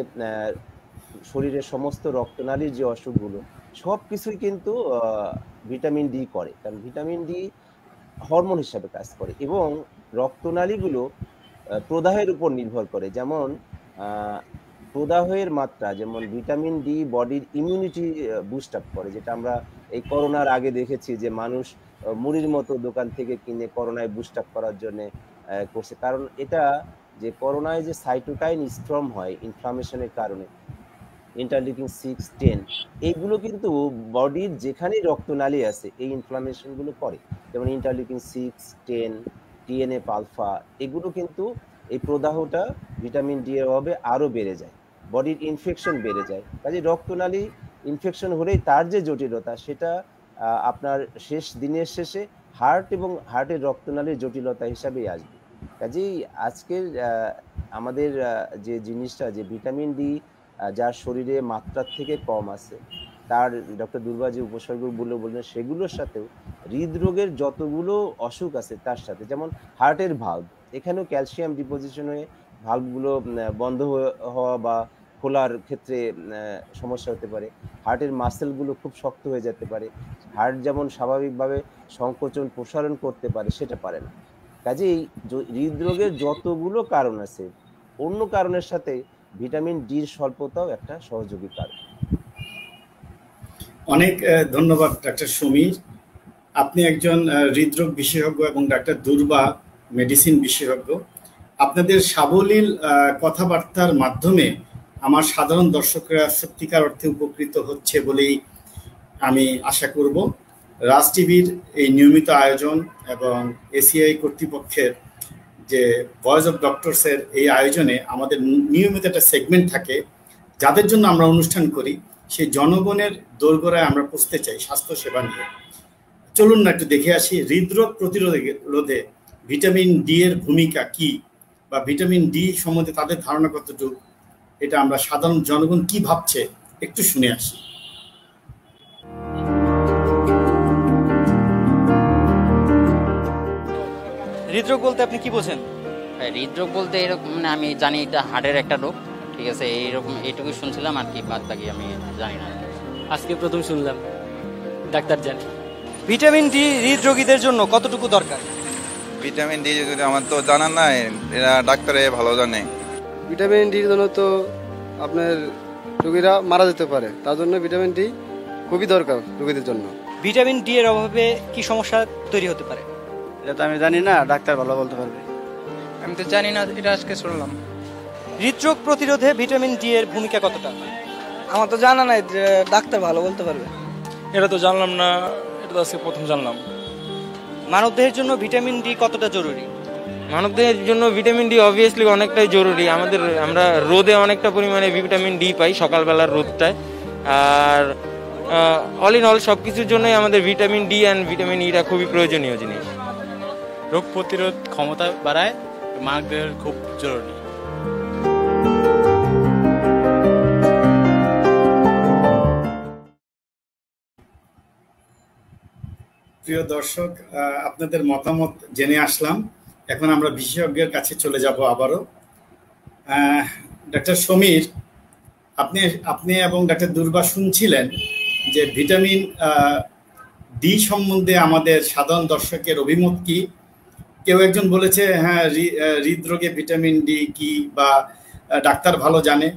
শরীরের সমস্ত রক্তনালীর যে অসুখগুলো, সব কিছুই কিন্তু ভিটামিন ডি করে। কারণ ভিটামিন ডি হরমোন হিসাবে কাজ করে এবং রক্তনালীগুলো প্রদাহের উপর নির্ভর করে। যেমন প্রদাহের মাত্রা, যেমন ভিটামিন ডি বডির ইমিউনিটি বুস্ট আপ করে, যেটা আমরা এই করোনার আগে দেখেছি যে মানুষ মুড়ির মতো দোকান থেকে কিনে করোনায় বুস্ট আপ করার জন্য করছে। কারণ এটা যে করোনায় যে সাইটোকাইন স্টর্ম হয় ইনফ্লামেশনের কারণে, ইন্টারলিউকিন 6, 10, এইগুলো কিন্তু বডির যেখানেই রক্তনালী আছে এই ইনফ্লামেশন গুলো করে। যেমন ইন্টারলিউকিন 6, 10, টিএনএফ আলফা, এগুলো কিন্তু এই প্রদাহটা ভিটামিন ডি এর অভাবে আরো বেড়ে যায়, বডির ইনফেকশন বেড়ে যায়। কাজে রক্তনালী ইনফেকশন হলেই তার যে জটিলতা সেটা আপনার শেষ দিনের শেষে হার্ট এবং হার্টের রক্তনালীর জটিলতা হিসাবেই আসবে। কাজেই আজকের আমাদের যে জিনিসটা, যে ভিটামিন ডি যার শরীরে মাত্রার থেকে কম আছে, তার ডক্টর দুর্বা যে উপসর্গগুলো বললেন সেগুলোর সাথেও হৃদরোগের যতগুলো অসুখ আছে তার সাথে, যেমন হার্টের ভাল্ব, এখানেও ক্যালসিয়াম ডিপোজিশন হয়ে ভাল্বগুলো বন্ধ হওয়া বা খোলার ক্ষেত্রে সমস্যা হতে পারে। হার্টের মাসেলগুলো খুব শক্ত হয়ে যেতে পারে। হার্ট যেমন স্বাভাবিকভাবে সংকোচন প্রসারণ করতে পারে সেটা পারে না। কাজেই হৃদরোগের যতগুলো কারণ আছে, অন্য কারণের সাথে ভিটামিন ডির স্বল্পতাও একটা সহযোগী কারণ। অনেক ধন্যবাদ ডাক্তার সমীর। আপনি একজন হৃদরোগ বিশেষজ্ঞ এবং ডাক্তার দুর্বা মেডিসিন বিশেষজ্ঞ। আপনাদের সাবলীল কথাবার্তার মাধ্যমে আমার সাধারণ দর্শকরা সত্যিকার অর্থে উপকৃত হচ্ছে বলেই আমি আশা করব। রাজ টিভির এই নিয়মিত আয়োজন এবং এসিআই কর্তৃপক্ষের যে ভয়েস অফ ডক্টরসের এই আয়োজনে আমাদের নিয়মিত একটা সেগমেন্ট থাকে যাদের জন্য আমরা অনুষ্ঠান করি, সেই জনগণের দোরগোড়ায় আমরা পৌঁছতে চাই স্বাস্থ্য সেবা নিয়ে। চলুন না একটু দেখে আসি হৃদরোগ প্রতিরোধে ভিটামিন ডি এর ভূমিকা কি, বা ভিটামিন ডি সম্বন্ধে তাদের ধারণা কতটুকু, এটা আমরা সাধারণ জনগণ কি ভাবছে একটু শুনে আসি। হৃদরোগ বলতে আপনি কি বোঝেন? হৃদরোগ বলতে এরকম, মানে আমি জানি এটা হার্টের একটা রোগ, ঠিক আছে, এইরকম এইটুকু শুনছিলাম আর কি, বাদ বাকি আমি জানি না। আজকে প্রথম শুনলাম, ডাক্তার জানি। ভিটামিন ডি হৃদরোগীদের জন্য কতটুকু দরকার? ভিটামিন ডি আমার তো জানা নাই, এরা ডাক্তারে ভালো জানে। ভিটামিন ডির জন্য তো আপনার রোগীরা মারা যেতে পারে, তার জন্য ভিটামিন ডি খুবই দরকার রোগীদের জন্য। ভিটামিন ডি এর অভাবে কি সমস্যা তৈরি হতে পারে? এটা তো আমি জানি না, ডাক্তার ভালো বলতে পারবে। আমি তো জানি না, এটা আজকে শুনলাম। হৃদরোগ প্রতিরোধে ভিটামিন ডি এর ভূমিকা কতটা? আমার তো জানা নাই, ডাক্তার ভালো বলতে পারবে। এটা তো জানলাম না, এটা তো আজকে প্রথম জানলাম। মানবদেহের জন্য ভিটামিন ডি কতটা জরুরি? মানবদেহের জন্য ভিটামিন ডি অবভিয়াসলি অনেকটাই জরুরি। আমরা রোদে অনেকটা পরিমাণে ভিটামিন ডি পাই, সকালবেলার রোদটায়। আর অল ইন অল সব কিছুর জন্যই আমাদের ভিটামিন ডি অ্যান্ড ভিটামিন ইটা খুবই প্রয়োজনীয় জিনিস। রোগ প্রতিরোধ ক্ষমতা বাড়ায়, মানবদেহের খুব জরুরি। প্রিয় দর্শক, আপনাদের মতামত জেনে আসলাম। এখন আমরা বিশেষজ্ঞের কাছে চলে যাব আবারও। ডাক্তার সমীর, আপনি এবং ডাক্তার দুর্বা শুনছিলেন যে ভিটামিন ডি সম্বন্ধে আমাদের সাধারণ দর্শকের অভিমত কি। কেউ একজন বলেছে হ্যাঁ, হৃদরোগে ভিটামিন ডি কি, বা ডাক্তার ভালো জানে।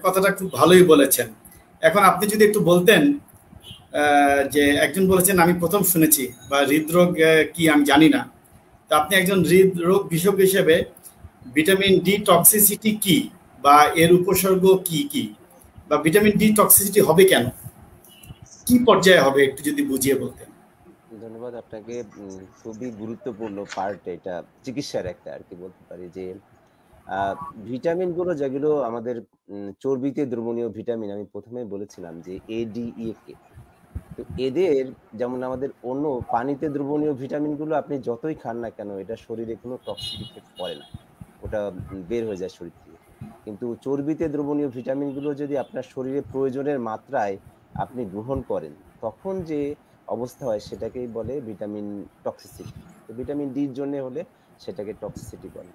কথাটা খুব ভালোই বলেছেন। এখন আপনি যদি একটু বলতেন যে একজন বলেছেন আমি প্রথম শুনেছি, বা হৃদরোগ কি আমি জানি না, তা আপনি একজন হৃদরোগ বিশেষজ্ঞ হিসেবে ভিটামিন ডি টক্সিসিটি কি, বা এর উপসর্গ কি কি, বা ভিটামিন ডি টক্সিসিটি হবে কেন, কি পর্যায়ে হবে, একটু যদি বুঝিয়ে বলতেন। ধন্যবাদ আপনাকে। খুবই গুরুত্বপূর্ণ পার্ট এটা, চিকিৎসার একটা আর কি বলতে পারি। যে ভিটামিনগুলো যেগুলো আমাদের চর্বিতে দ্রবণীয় ভিটামিন, আমি প্রথমে বলেছিলাম যে ADE-কে, তো এদের যেমন আমাদের অন্য পানিতে দ্রবণীয় ভিটামিনগুলো আপনি যতই খান না কেন এটা শরীরে কোনো টক্সিক ইফেক্ট করে না, ওটা বের হয়ে যায় শরীর থেকে। কিন্তু চর্বিতে দ্রবণীয় ভিটামিনগুলো যদি আপনার শরীরে প্রয়োজনের মাত্রায় আপনি গ্রহণ করেন, তখন যে অবস্থা হয় সেটাকেই বলে ভিটামিন টক্সিসিটি। তো ভিটামিন ডির জন্য হলে সেটাকে টক্সিসিটি বলে।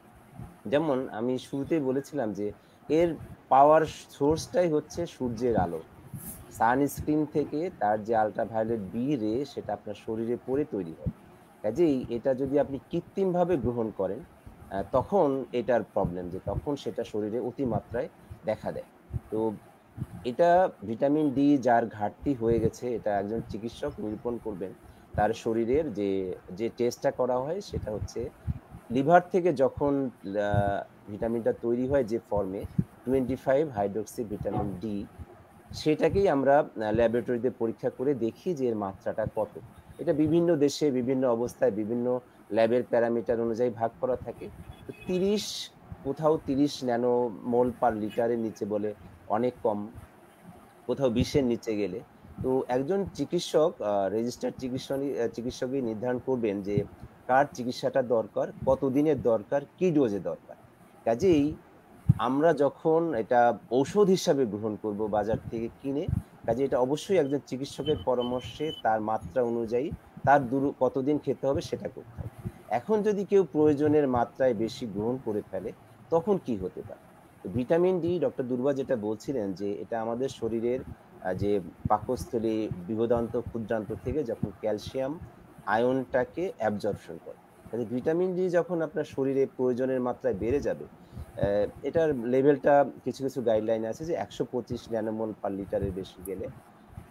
যেমন আমি শুরুতেই বলেছিলাম যে এর পাওয়ার সোর্সটাই হচ্ছে সূর্যের আলো। সানস্ক্রিন থেকে তার যে আলট্রাভায়োলেট বি রে সেটা আপনার শরীরে পড়ে তৈরি হয়। কাজেই এটা যদি আপনি কৃত্রিমভাবে গ্রহণ করেন তখন এটার প্রবলেম, যে তখন সেটা শরীরে অতিমাত্রায় দেখা দেয়। তো এটা ভিটামিন ডি যার ঘাটতি হয়ে গেছে, এটা একজন চিকিৎসক নিরূপণ করবেন। তার শরীরের যে টেস্টটা করা হয় সেটা হচ্ছে লিভার থেকে যখন ভিটামিনটা তৈরি হয় যে ফর্মে 25 হাইড্রোক্সি ভিটামিন ডি, সেটাকেই আমরা ল্যাবরেটরিতে পরীক্ষা করে দেখি যে এর মাত্রাটা কত। এটা বিভিন্ন দেশে বিভিন্ন অবস্থায় বিভিন্ন ল্যাবের প্যারামিটার অনুযায়ী ভাগ করা থাকে। তো 30, কোথাও 30 ন্যানোমোল পার লিটারের নিচে বলে অনেক কম, কোথাও 20-এর নিচে গেলে। তো একজন চিকিৎসক, রেজিস্টার্ড চিকিৎসকই নির্ধারণ করবেন যে কার চিকিৎসাটা দরকার, কতদিনের দরকার, কি ডোজে দরকার। কাজেই আমরা যখন এটা ঔষধ হিসাবে গ্রহণ করব বাজার থেকে কিনে, কাজে এটা অবশ্যই একজন চিকিৎসকের পরামর্শে তার মাত্রা অনুযায়ী তার কতদিন খেতে হবে সেটা করতে হবে। এখন যদি কেউ প্রয়োজনের মাত্রায় বেশি গ্রহণ করে ফেলে তখন কি হতে পারে? তো ভিটামিন ডি, ডক্টর দুর্বা যেটা বলছিলেন যে এটা আমাদের শরীরের যে পাকস্থলী বৃহদান্ত ক্ষুদ্রান্ত থেকে যখন ক্যালসিয়াম আয়নটাকে অ্যাবজর্পশন করে, তাহলে ভিটামিন ডি যখন আপনার শরীরে প্রয়োজনের মাত্রায় বেড়ে যাবে, এটার লেভেলটা কিছু কিছু গাইডলাইন আছে যে 125 ন্যানোমোল পার লিটারের বেশি গেলে,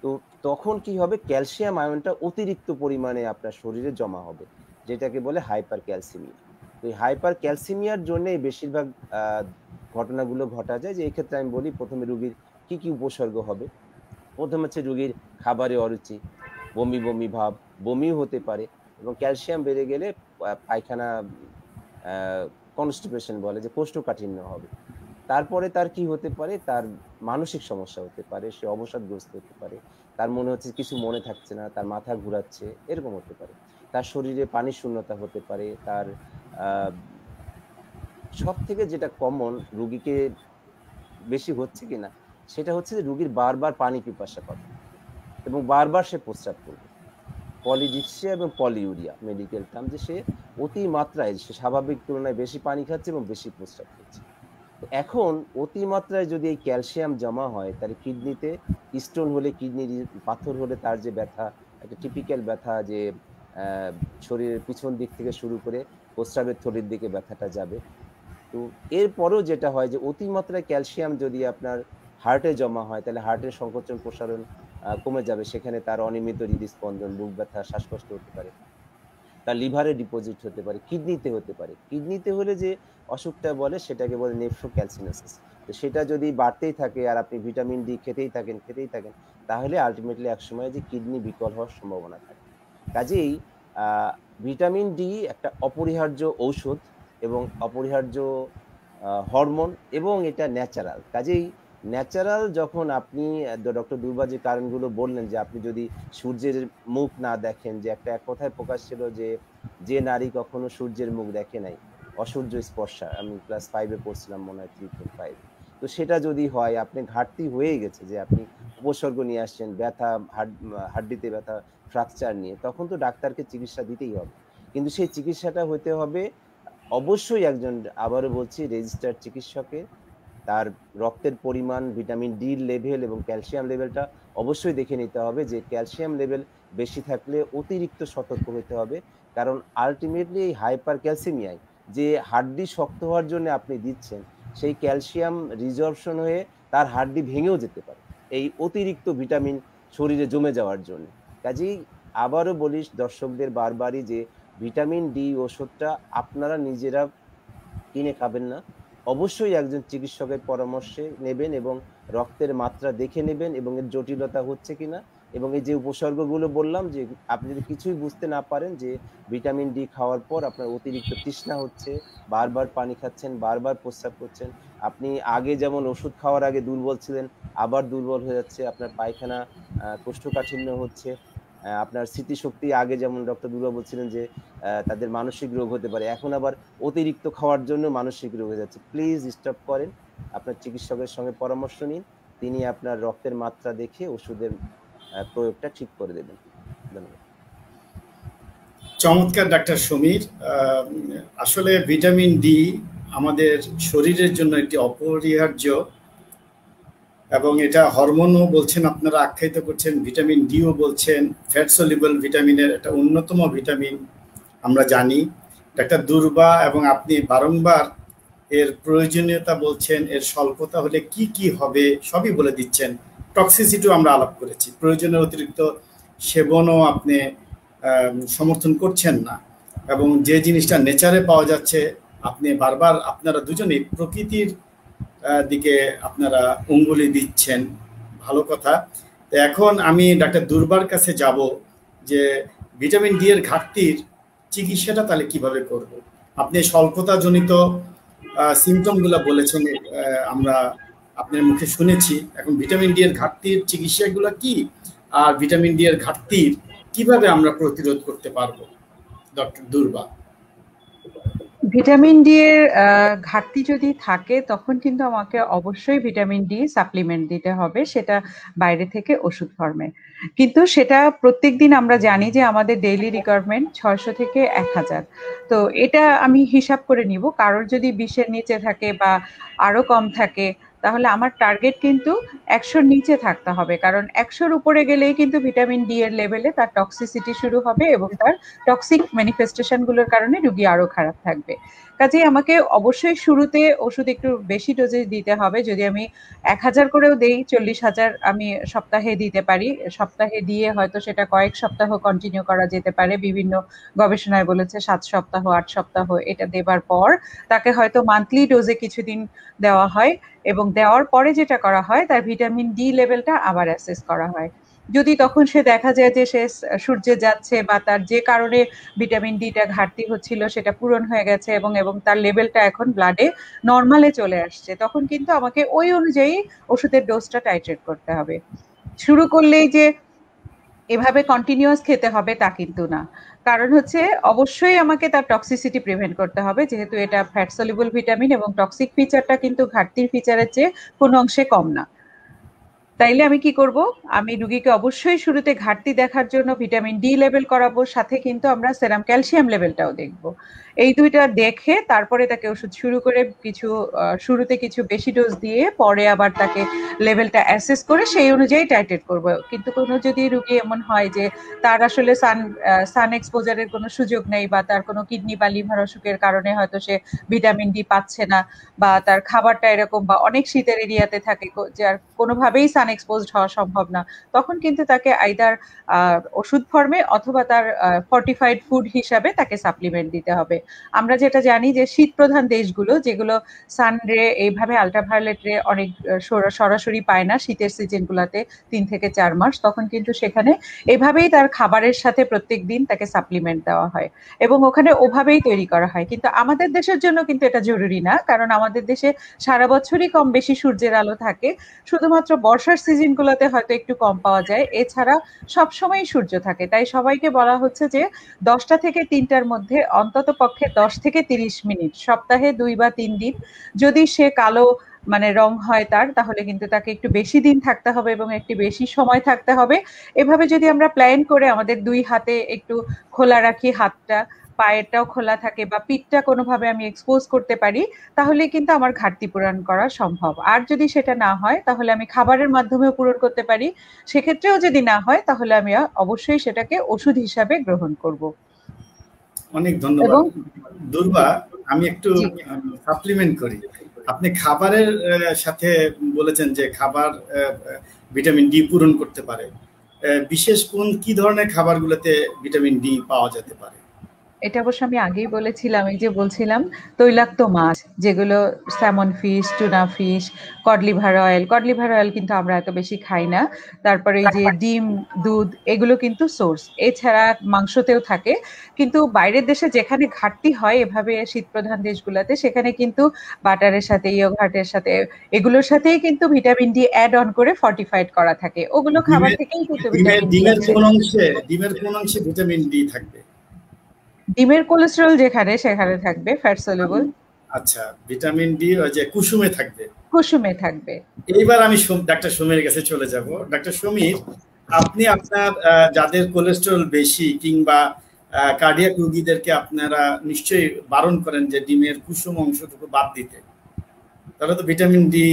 তো তখন কি হবে, ক্যালসিয়াম আয়নটা অতিরিক্ত পরিমাণে আপনার শরীরে জমা হবে, যেটাকে বলে হাইপার ক্যালসিমিয়া। তো এই হাইপার ক্যালসিমিয়ার জন্যই বেশিরভাগ ঘটনাগুলো ঘটা যায়। যে এক্ষেত্রে আমি বলি প্রথমে রোগীর কি কি উপসর্গ হবে। প্রথম হচ্ছে রোগীর খাবারে অরুচি, বমি বমি ভাব, বমিও হতে পারে, এবং ক্যালসিয়াম বেড়ে গেলে পায়খানা কনস্টিপেশন বলে যে কোষ্ঠকাঠিন্য হবে। তারপরে তার কি হতে পারে, তার মানসিক সমস্যা হতে পারে, সে অবসাদগ্রস্ত হতে পারে, তার মনে হচ্ছে কিছু মনে থাকছে না, তার মাথা ঘুরাচ্ছে, এরকম হতে পারে। তার শরীরে পানি শূন্যতা হতে পারে। তার সব থেকে যেটা কমন রোগীকে বেশি হচ্ছে কিনা সেটা হচ্ছে যে রোগীর বারবার পানি পিপাসা পাবে এবং বারবার সে প্রস্রাব করবে। পলিডিপসিয়া এবং পলিউরিয়া মেডিকেল টার্ম, যে সে অতি মাত্রায়, সে স্বাভাবিক তুলনায় বেশি পানি খাচ্ছে এবং বেশি প্রস্রাব করছে। এখন অতিমাত্রায় যদি এই ক্যালসিয়াম জমা হয় তাহলে কিডনিতে স্টোন হলে, কিডনির পাথর হলে তার যে ব্যথা, একটা টিপিক্যাল ব্যথা, যে শরীরের পিছন দিক থেকে শুরু করে প্রস্রাবের থলির দিকে ব্যথাটা যাবে। তো এরপরেও যেটা হয় যে অতিমাত্রায় ক্যালসিয়াম যদি আপনার হার্টে জমা হয় তাহলে হার্টের সংকোচন প্রসারণ কমে যাবে, সেখানে তার অনিয়মিত হৃদস্পন্দন, বুক ব্যথা, শ্বাসকষ্ট হতে পারে, তার লিভারে ডিপোজিট হতে পারে, কিডনিতে হতে পারে। কিডনিতে হলে যে অসুখটা বলে সেটাকে বলে নেফ্রোক্যালসিনোসিস। তো সেটা যদি বাড়তেই থাকে আর আপনি ভিটামিন ডি খেতেই থাকেন তাহলে আলটিমেটলি একসময় যে কিডনি বিকল হওয়ার সম্ভাবনা থাকে। কাজেই ভিটামিন ডি একটা অপরিহার্য ঔষধ এবং অপরিহার্য হরমোন, এবং এটা ন্যাচারাল। কাজেই ন্যাচারাল যখন আপনি, ডক্টর দুর্বা যে কারণগুলো বললেন যে আপনি যদি সূর্যের মুখ না দেখেন, যে একটা এক কথায় প্রকাশ ছিল যে নারী কখনো সূর্যের মুখ দেখে নাই, অসূর্য স্পর্শা, আমি ক্লাস 5-এ পড়ছিলাম মনে হয়, 3.5। তো সেটা যদি হয়, আপনি ঘাটতি হয়ে গেছে, যে আপনি উপসর্গ নিয়ে আসছেন, ব্যথা, হাড্ডিতে ব্যথা, ফ্র্যাকচার নিয়ে, তখন তো ডাক্তারকে চিকিৎসা দিতেই হবে। কিন্তু সেই চিকিৎসাটা হতে হবে অবশ্যই একজন, আবারও বলছি, রেজিস্টার্ড চিকিৎসকের। তার রক্তের পরিমাণ, ভিটামিন ডি লেভেল এবং ক্যালসিয়াম লেভেলটা অবশ্যই দেখে নিতে হবে। যে ক্যালসিয়াম লেভেল বেশি থাকলে অতিরিক্ত সতর্ক হতে হবে, কারণ আলটিমেটলি এই হাইপার ক্যালসিমিয়ায় যে হাড্ডি শক্ত হওয়ার জন্য আপনি দিচ্ছেন, সেই ক্যালসিয়াম রিজর্পশন হয়ে তার হাড্ডি ভেঙেও যেতে পারে এই অতিরিক্ত ভিটামিন শরীরে জমে যাওয়ার জন্য। কাজেই আবারও বলি দর্শকদের বারবারই যে ভিটামিন ডি ওষুধটা আপনারা নিজেরা কিনে খাবেন না, অবশ্যই একজন চিকিৎসকের পরামর্শে নেবেন এবং রক্তের মাত্রা দেখে নেবেন এবং এর জটিলতা হচ্ছে কিনা, এবং এই যে উপসর্গগুলো বললাম, যে আপনি যদি কিছুই বুঝতে না পারেন, যে ভিটামিন ডি খাওয়ার পর আপনার অতিরিক্ত তৃষ্ণা হচ্ছে, বারবার পানি খাচ্ছেন, বারবার প্রস্রাব করছেন, আপনি আগে যেমন ওষুধ খাওয়ার আগে দুর্বল ছিলেন আবার দুর্বল হয়ে যাচ্ছে, আপনার পায়খানা, কোষ্ঠকাঠিন্য হচ্ছে, আপনার স্মৃতিশক্তি আগে যেমন ডক্টর দুর্বা বলছিলেন যে তাদের মানসিক রোগ হতে পারে, এখন আবার অতিরিক্ত খাওয়ার জন্য মানসিক রোগ হয়ে যাচ্ছে। প্লিজ স্টপ করেন, আপনার চিকিৎসকের সঙ্গে পরামর্শ নিন, তিনি আপনার রক্তের মাত্রা দেখে ওষুধের প্রয়োগটা ঠিক করে দেবেন। ধন্যবাদ। চমৎকার ডাক্তার সমীর। আসলে ভিটামিন ডি আমাদের শরীরের জন্য একটি অপরিহার্য, এবং এটা হরমোনও বলছেন আপনারা, আখ্যায়িত করছেন, ভিটামিন ডিও বলছেন, ফ্যাট সলিউবল ভিটামিনের একটা অন্যতম ভিটামিন আমরা জানি। ডাক্তার দুর্বা এবং আপনি বারংবার এর প্রয়োজনীয়তা বলছেন, এর স্বল্পতা হলে কি কি হবে সবই বলে দিচ্ছেন। টক্সিসিটিও আমরা আলাপ করেছি, প্রয়োজনের অতিরিক্ত সেবনও আপনি সমর্থন করছেন না, এবং যে জিনিসটা নেচারে পাওয়া যাচ্ছে আপনি বারবার আপনারা দুজনেই প্রকৃতির দিকে আপনারা অঙ্গুলি দিচ্ছেন, ভালো কথা। তো এখন আমি ডাক্তার দুর্বার কাছে যাব যে ভিটামিন ডি এর ঘাটতির চিকিৎসাটা তাহলে কিভাবে করব। আপনি স্বল্পতাজনিত সিমটমগুলো বলেছেন, আমরা আপনার মুখে শুনেছি। এখন ভিটামিন ডি এর ঘাটতির চিকিৎসাগুলো কি, আর ভিটামিন ডি এর ঘাটতির কিভাবে আমরা প্রতিরোধ করতে পারবো, ডক্টর দুর্বা? ভিটামিন ডি এর ঘাটতি যদি থাকে তখন কিন্তু আমাকে অবশ্যই ভিটামিন ডি সাপ্লিমেন্ট দিতে হবে, সেটা বাইরে থেকে ওষুধ ফর্মে। কিন্তু সেটা প্রত্যেকদিন আমরা জানি যে আমাদের ডেইলি রিকোয়ারমেন্ট 600 থেকে 1000। তো এটা আমি হিসাব করে নিব, কারোর যদি 20-এর নিচে থাকে বা আরো কম থাকে তাহলে আমার টার্গেট কিন্তু 100-র নিচে থাকতে হবে, কারণ 100-র উপরে গেলেই কিন্তু ভিটামিন ডি এর লেভেলে তার টক্সিসিটি শুরু হবে এবং তার টক্সিক ম্যানিফেস্টেশন গুলোর কারণে রোগী আরো খারাপ থাকবে। কাজেই আমাকে অবশ্যই শুরুতে ওষুধ একটু বেশি ডোজে দিতে হবে। যদি আমি 1000 করেও দেই, 40,000 আমি সপ্তাহে দিতে পারি। সপ্তাহে দিয়ে হয়তো সেটা কয়েক সপ্তাহ কন্টিনিউ করা যেতে পারে। বিভিন্ন গবেষণায় বলেছে 7 সপ্তাহ, 8 সপ্তাহ এটা দেবার পর তাকে হয়তো মান্থলি ডোজে কিছুদিন দেওয়া হয় এবং দেওয়ার পরে যেটা করা হয় তার ভিটামিন ডি লেভেলটা আবার অ্যাসেস করা হয়। যদি তখন সে দেখা যায় যে সে সূর্যে যাচ্ছে বা তার যে কারণে ভিটামিন ডিটা ঘাটতি হচ্ছিল সেটা পূরণ হয়ে গেছে এবং তার লেভেলটা এখন ব্লাডে নর্মালে চলে আসছে, তখন কিন্তু আমাকে ওই অনুযায়ী ওষুধের ডোজটা টাইট্রেট করতে হবে। শুরু করলেই যে এভাবে কন্টিনিউয়াস খেতে হবে তা কিন্তু না, কারণ হচ্ছে অবশ্যই আমাকে তার টক্সিসিটি প্রিভেন্ট করতে হবে, যেহেতু এটা ফ্যাট সলিউবল ভিটামিন এবং টক্সিক ফিচারটা কিন্তু ঘাটতির ফিচারের চেয়ে কোনো অংশে কম না। তাইলে আমি কি করব, আমি রুগীকে অবশ্যই শুরুতে ঘাটতি দেখার জন্য ভিটামিন ডি লেভেল করাবো, সাথে কিন্তু আমরা সেরাম ক্যালসিয়াম লেভেলটাও দেখব। এই দুইটা দেখে তারপরে তাকে ওষুধ শুরু করে শুরুতে কিছু বেশি ডোজ দিয়ে পরে আবার তাকে লেভেলটা অ্যাসেস করে সেই অনুযায়ী টাইট্রেট করব। কিন্তু কোনো যদি রুগী এমন হয় যে তার আসলে সান এক্সপোজারের কোনো সুযোগ নেই বা তার কোনো কিডনি বা লিভার অসুখের কারণে হয়তো সে ভিটামিন ডি পাচ্ছে না বা তার খাবারটা এরকম বা অনেক শীতের এরিয়াতে থাকে যার কোনোভাবেই সান এক্সপোজড হওয়া সম্ভব না, তখন কিন্তু তাকে আইদার ওষুধ ফর্মে অথবা তার ফর্টিফাইড ফুড হিসাবে তাকে সাপ্লিমেন্ট দিতে হবে। আমরা যেটা জানি যে শীত প্রধান দেশগুলো যেগুলো সানরে এইভাবে আল্ট্রাভায়োলেট রে অনেক সরাসরি পায় না শীতের সিজনগুলোতে 3 থেকে 4 মাস, তখন কিন্তু সেখানে এভাবেই তার খাবারের সাথে প্রত্যেক দিন তাকে সাপ্লিমেন্ট দেওয়া হয় এবং ওখানে ওভাবেই তৈরি করা হয়। কিন্তু আমাদের দেশের জন্য কিন্তু এটা জরুরি না, কারণ আমাদের দেশে সারা বছরই কম বেশি সূর্যের আলো থাকে, শুধুমাত্র বর্ষার সিজনগুলোতে হয়তো একটু কম পাওয়া যায়, এছাড়া সবসময় সূর্য থাকে। তাই সবাইকে বলা হচ্ছে যে 10টা থেকে 3টার মধ্যে অন্তত পক্ষে 10 থেকে 30 মিনিট সপ্তাহে 2 বা 3 দিন, যদি সে কালো মানে রং হয় তার, তাহলে কিন্তু তাকে একটু বেশি দিন থাকতে হবে এবং একটু বেশি সময় থাকতে হবে। এভাবে যদি আমরা প্ল্যান করে আমাদের 2 হাতে একটু খোলা রাখি, হাতটা পায়েরটাও খোলা থাকে বা পিঠটা কোনোভাবে আমি এক্সপোজ করতে পারি, তাহলে কিন্তু আমার ঘাটতি পূরণ করা সম্ভব। আর যদি সেটা না হয় তাহলে আমি খাবারের মাধ্যমেও পূরণ করতে পারি, সেক্ষেত্রেও যদি না হয় তাহলে আমি অবশ্যই সেটাকে ওষুধ হিসাবে গ্রহণ করব। অনেক ধন্যবাদ দুর্বা। আমি একটু সাপ্লিমেন্ট করি। আপনি খাবারের সাথে বলেছেন যে খাবার ভিটামিন ডি পূরণ করতে পারে, বিশেষ কি ধরনের খাবারগুলোতে ভিটামিন ডি পাওয়া যেতে পারে? এটা অবশ্য আমি আগেই বলেছিলাম, এই যে বলছিলাম তৈলাক্ত মাছ যেগুলো salmon fish, tuna fish, cod liver oil কিন্তু আমরা এত বেশি খাই না। তারপরে এই যে ডিম, দুধ, এগুলো কিন্তু সোর্স। এছাড়া মাংসতেও থাকে, কিন্তু বাইরের দেশে যেখানে ঘাটতি হয় এভাবে শীত প্রধান দেশগুলোতে, সেখানে কিন্তু বাটারের সাথে ইয়োগার্টের সাথে এগুলোর সাথেই কিন্তু ভিটামিন ডি অ্যাড অন করে ফর্টিফাইড করা থাকে। ওগুলো খাবার থেকেই কিন্তু ডিমের কোন অংশে ভিটামিন ডি থাকবে? ডিমের কোলেস্টেরল যেখানে সেখানে থাকবে ফ্যাট সলিউবল। আচ্ছা, ভিটামিন ডি ওই যে কুসুমে থাকবে। কুসুমে থাকবে। এইবার আমি ডাক্তার সমীরের কাছে চলে যাব। ডাক্তার সমীর, আপনি আপনার যাদের কোলেস্টেরল বেশি কিংবা কার্ডিয়াক রোগীদেরকে আপনারা নিশ্চয়ই বারণ করেন যে ডিমের কুসুম অংশটুকু বাদ দিতে, তাহলে তো ভিটামিন ডি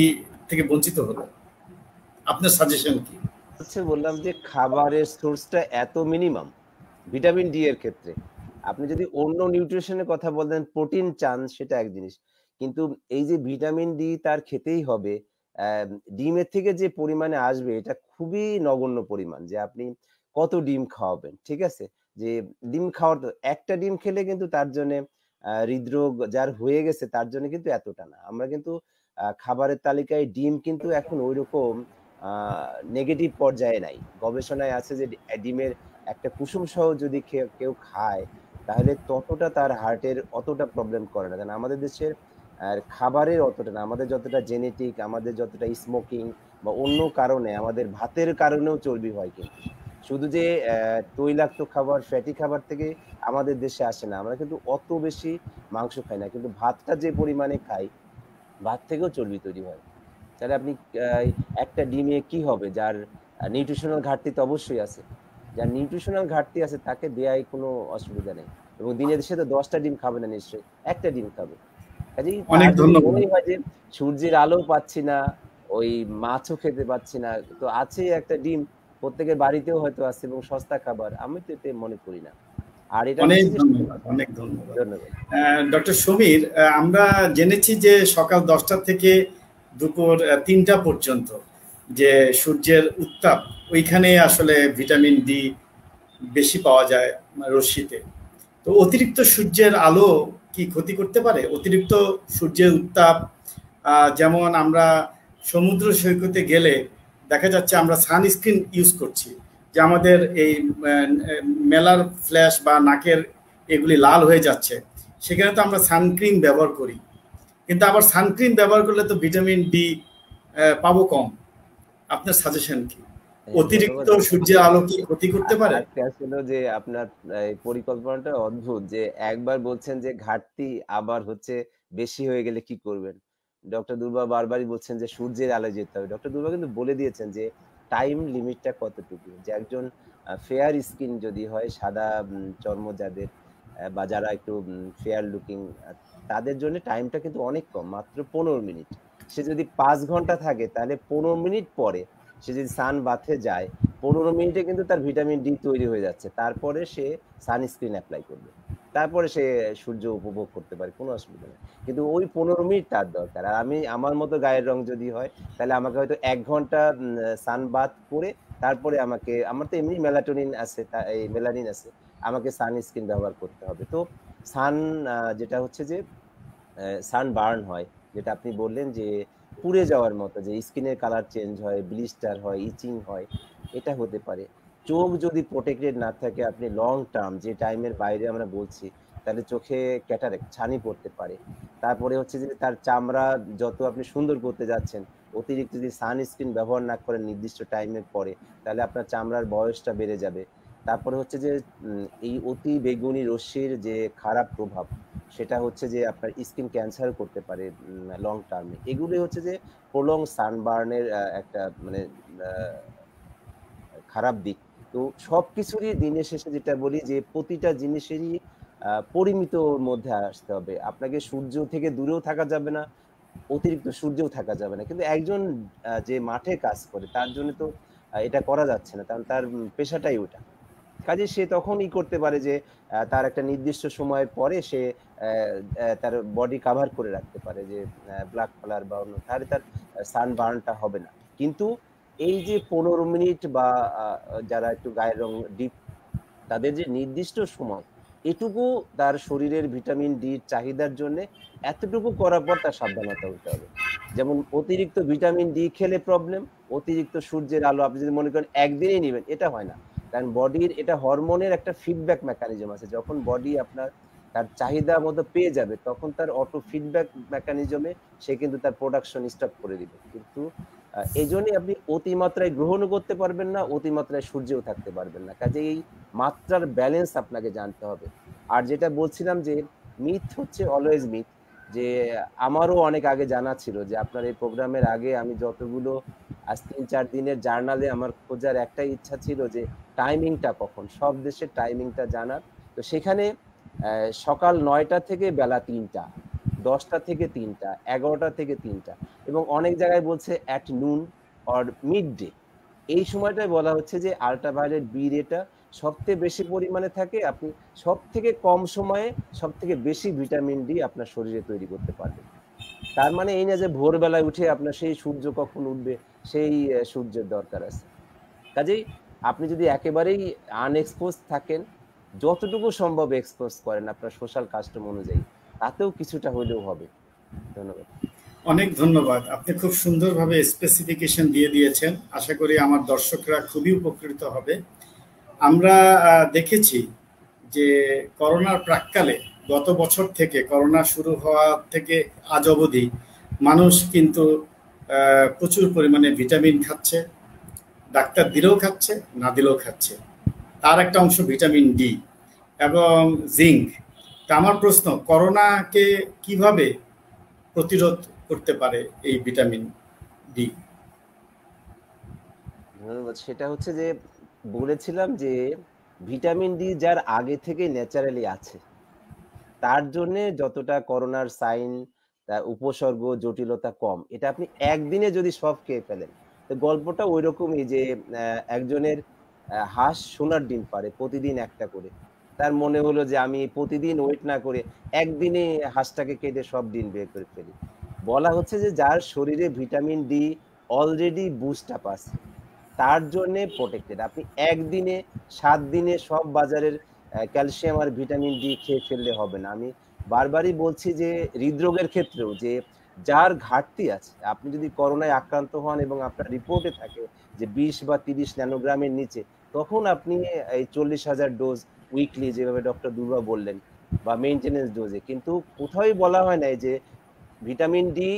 থেকে বঞ্চিত হলো। আপনার সাজেশন কি? বললাম যে খাবারের সোর্সটা এত মিনিমাম ভিটামিন ডি এর ক্ষেত্রে। আপনি যদি অন্য নিউট্রিশনের কথা বলেন, প্রোটিন চান, সেটা এক জিনিস, কিন্তু এই যে ভিটামিন ডি তার খেতেই হবে, ডিমের থেকে যে পরিমাণে আসবে এটা খুবই নগণ্য পরিমাণ। যে আপনি কত ডিম খাওয়াবেন, ঠিক আছে, যে ডিম খাওয়ার একটা ডিম খেলে কিন্তু তার জন্য হৃদরোগ যার হয়ে গেছে তার জন্য কিন্তু এতটা না। আমরা কিন্তু খাবারের তালিকায় ডিম কিন্তু এখন ওইরকম নেগেটিভ পর্যায়ে নাই। গবেষণায় আছে যে ডিমের একটা কুসুম সহ যদি কেউ খায় তাহলে ততটা তার হার্টের অতটা প্রবলেম করে না। কারণ আমাদের দেশের খাবারের অতটা না, আমাদের যতটা জেনেটিক, আমাদের যতটা স্মোকিং বা অন্য কারণে, আমাদের ভাতের কারণেও চর্বি হয়। কিন্তু শুধু যে তৈলাক্ত খাবার, ফ্যাটি খাবার থেকে আমাদের দেশে আসে না। আমরা কিন্তু অত বেশি মাংস খাই না, কিন্তু ভাতটা যে পরিমাণে খাই, ভাত থেকেও চর্বি তৈরি হয়। তাহলে আপনি একটা ডিমে কি হবে? যার নিউট্রিশনাল ঘাটতি তো অবশ্যই আছে, যার নিউট্রিশনাল ঘাটতি আছে তাকে দেয়াই কোনো অসুবিধা নেই। এবং দিনের সে তো 10টা ডিম খাবে না, নিশ্চয়ই একটা ডিম খাবে। কাজেই অনেক ধন্যবাদ। মনে হয় যে সূর্যের আলো পাচ্ছি না, ওই মাছও খেতে পাচ্ছি না, তো আছে একটা ডিম, প্রত্যেকের বাড়িতেও হয়তো আছে এবং সস্তা খাবার, আমি তো এতে মনে করি না। আর এটা অনেক ধন্যবাদ, অনেক ধন্যবাদ। ধন্যবাদ ডক্টর সমীর, আমরা জেনেছি যে সকাল 10টা থেকে দুপুর 3টা পর্যন্ত যে সূর্যের উত্তাপ, ওইখানে আসলে ভিটামিন ডি বেশি পাওয়া যায় রশ্মিতে। তো অতিরিক্ত সূর্যের আলো কি ক্ষতি করতে পারে? অতিরিক্ত সূর্যের উত্তাপ, যেমন আমরা সমুদ্র সৈকতে গেলে দেখা যাচ্ছে আমরা সানস্ক্রিন ইউজ করছি, যে আমাদের এই মেলার ফ্ল্যাশ বা নাকের এগুলি লাল হয়ে যাচ্ছে, সেখানে তো আমরা সানক্রিম ব্যবহার করি, কিন্তু আবার সানক্রিম ব্যবহার করলে তো ভিটামিন ডি পাবো কম। আপনার সাজেশন কি? অতিরিক্ত সূর্যের আলো কি ক্ষতি করতে পারে? আসলে যে আপনার পরিকল্পনাটা অদ্ভুত, যে একবার বলছেন যে ঘাটতি, আবার হচ্ছে বেশি হয়ে গেলে কি করবেন। ডক্টর দুর্বা বারবারই বলছেন যে সূর্যের আলো যেতে হবে। ডক্টর দুর্বা কিন্তু বলে দিয়েছেন যে টাইম লিমিটটা কতটুকু, যে একজন ফেয়ার স্কিন যদি হয়, সাদা চর্ম যাদের বা যারা একটু ফেয়ার লুকিং, তাদের জন্য টাইমটা কিন্তু অনেক কম, মাত্র 15 মিনিট। সে যদি 5 ঘন্টা থাকে তাহলে 15 মিনিট পরে সে যদি সান বাথে যায়, 15 মিনিটে কিন্তু তার ভিটামিন ডি তৈরি হয়ে যাচ্ছে। তারপরে সে সানস্ক্রিন অ্যাপ্লাই করবে, তারপরে সে সূর্য উপভোগ করতে পারে, কোনো অসুবিধা নেই। কিন্তু ওই 15 মিনিট তার দরকার। আর আমি, আমার মতো গায়ের রং যদি হয়, তাহলে আমাকে হয়তো 1 ঘন্টা সান বাথ করে তারপরে আমাকে, আমার তো এমনি মেলাটোনিন আছে, এই মেলানিন আছে, আমাকে সানস্ক্রিন ব্যবহার করতে হবে। তো সান যেটা হচ্ছে যে সান বার্ন হয়, যেটা আপনি বললেন যে পুড়ে যাওয়ার মতো, যে স্কিনের কালার চেঞ্জ হয়, ব্লিস্টার হয়, ইচিং হয়, এটা হতে পারে। চোখ যদি প্রোটেক্টেড না থাকে, আপনি লং টার্ম যে টাইমের বাইরে আমরা বলছি, তাহলে চোখে ক্যাটারেক্ট, ছানি পড়তে পারে। তারপরে হচ্ছে যে তার চামড়া যত আপনি সুন্দর করতে যাচ্ছেন, অতিরিক্ত যদি সানস্ক্রিন ব্যবহার না করেন নির্দিষ্ট টাইমের পরে, তাহলে আপনার চামড়ার বয়সটা বেড়ে যাবে। তারপরে হচ্ছে যে এই অতি বেগুনি রশ্মির যে খারাপ প্রভাব, সেটা হচ্ছে যে আপনার স্কিন ক্যান্সার করতে পারে লং টার্মে। এগুলি হচ্ছে যে প্রলং সানবার্নের একটা মানে খারাপ দিক। তো সবকিছুরই দিনের শেষে যেটা বলি, যে প্রতিটা জিনিসেরই পরিমিতর মধ্যে আসতে হবে। আপনাকে সূর্য থেকে দূরেও থাকা যাবে না, অতিরিক্ত সূর্যেও থাকা যাবে না। কিন্তু একজন যে মাঠে কাজ করে, তার জন্য তো এটা করা যাচ্ছে না, কারণ তার পেশাটাই ওটা। কাজে সে তখনই করতে পারে যে তার একটা নির্দিষ্ট সময় পরে সে তার বডি কাভার করে রাখতে পারে, যে ব্ল্যাক কালার বা অন্য, তাহলে তার সানবার্নটা হবে না। কিন্তু এই যে 15 মিনিট বা যারা একটু গায়ের রং ডিপ, তাদের যে নির্দিষ্ট সময়, এটুকু তার শরীরের ভিটামিন ডি চাহিদার জন্য এতটুকু করার পর তার সাবধানতা হতে হবে। যেমন অতিরিক্ত ভিটামিন ডি খেলে প্রবলেম, অতিরিক্ত সূর্যের আলো আপনি যদি মনে করেন একদিনেই নেবেন, এটা হয় না। কারণ বডির এটা হরমোনের একটা ফিডব্যাক মেকানিজম আছে। যখন বডি আপনার তার চাহিদা মতো পেয়ে যাবে, তখন তার অটো ফিডব্যাক মেকানিজমে সে কিন্তু তার প্রোডাকশন স্টপ করে দিবে। কিন্তু এই জন্যই আপনি অতিমাত্রায় গ্রহণও করতে পারবেন না, অতিমাত্রায় সূর্যেও থাকতে পারবেন না। কাজে এই মাত্রার ব্যালেন্স আপনাকে জানতে হবে। আর যেটা বলছিলাম যে মিথ হচ্ছে অলওয়েজ মিথ, যে আমারও অনেক আগে জানা ছিল, যে আপনার এই প্রোগ্রামের আগে আমি যতগুলো আজ 3-4 দিনের জার্নালে আমার খোঁজার একটাই ইচ্ছা ছিল যে টাইমিংটা কখন, সব দেশের টাইমিংটা জানার। তো সেখানে সকাল 9টা থেকে বেলা 3টা, 10টা থেকে 3টা, 11টা থেকে 3টা, এবং অনেক জায়গায় বলছে at noon or mid day. এই সময়টায় বলা হচ্ছে যে আল্ট্রাভায়োলেট বি রেটা সবথেকে বেশি পরিমাণে থাকে, আপনি সব থেকে কম সময়ে সব থেকে বেশি ভিটামিন ডি আপনার শরীরে তৈরি করতে পারবেন। তার মানে এই না যে ভোরবেলায় উঠে আপনার সেই সূর্য কখন উঠবে সেই সূর্যের দরকার আছে। কাজেই আপনি যদি একেবারেই আনএক্সপোজ থাকেন, যতটুকু সম্ভব এক্সপোজ করেন আপনার সোশ্যাল কাস্টম অনুযায়ী, তাতেও কিছুটা হলেও হবে। ধন্যবাদ। অনেক ধন্যবাদ, আপনি খুব সুন্দরভাবে স্পেসিফিকেশন দিয়ে দিয়েছেন। আশা করি আমার দর্শকরা খুবই উপকৃত হবে। আমরা দেখেছি যে করোনার প্রাক্কালে গত বছর থেকে, করোনা শুরু হওয়া থেকে আজ অবধি মানুষ কিন্তু প্রচুর পরিমাণে ভিটামিন খাচ্ছে, ডাক্তার দিলেও খাচ্ছে, না দিলেও খাচ্ছে। তার একটা অংশ ভিটামিন ডি এবং জিঙ্ক। তা আমার প্রশ্ন, করোনাকে কিভাবে প্রতিরোধ করতে পারে এই ভিটামিন ডি? ধন্যবাদ। সেটা হচ্ছে যে বলেছিলাম যে ভিটামিন ডি যার আগে থেকে ন্যাচারালি আছে, তার জন্য যতটা করোনার সাইন, তার উপসর্গ, জটিলতা কম। এটা আপনি একদিনে যদি সব খেয়ে ফেলেন, তো গল্পটা ওই রকমই যে একজনের হাঁস সোনার ডিম পারে প্রতিদিন একটা করে। তার মনে হলো যে আমি প্রতিদিন ওয়েট না করে একদিনে হাঁসটাকে কেটে সব ডিম বের করে ফেলি। বলা হচ্ছে যে যার শরীরে vitamin D already boost up আছে, তার জন্য প্রোটেক্টেড। আপনি একদিনে 7 দিনে সব বাজারের ক্যালসিয়াম আর ভিটামিন ডি খেয়ে ফেললে হবে না। আমি বারবারই বলছি যে হৃদরোগের ক্ষেত্রেও যে যার ঘাটতি আছে, আপনি যদি করোনায় আক্রান্ত হন এবং আপনার রিপোর্টে থাকে যে 20 বা 30 ন্যানোগ্রামের নিচে, তখন আপনি এই 40,000 ডোজ উইকলি, যেভাবে ডক্টর দুর্বা বললেন, বা মেইনটেনেন্স ডোজে। কিন্তু কোথাও বলা হয় না যে ভিটামিন ডি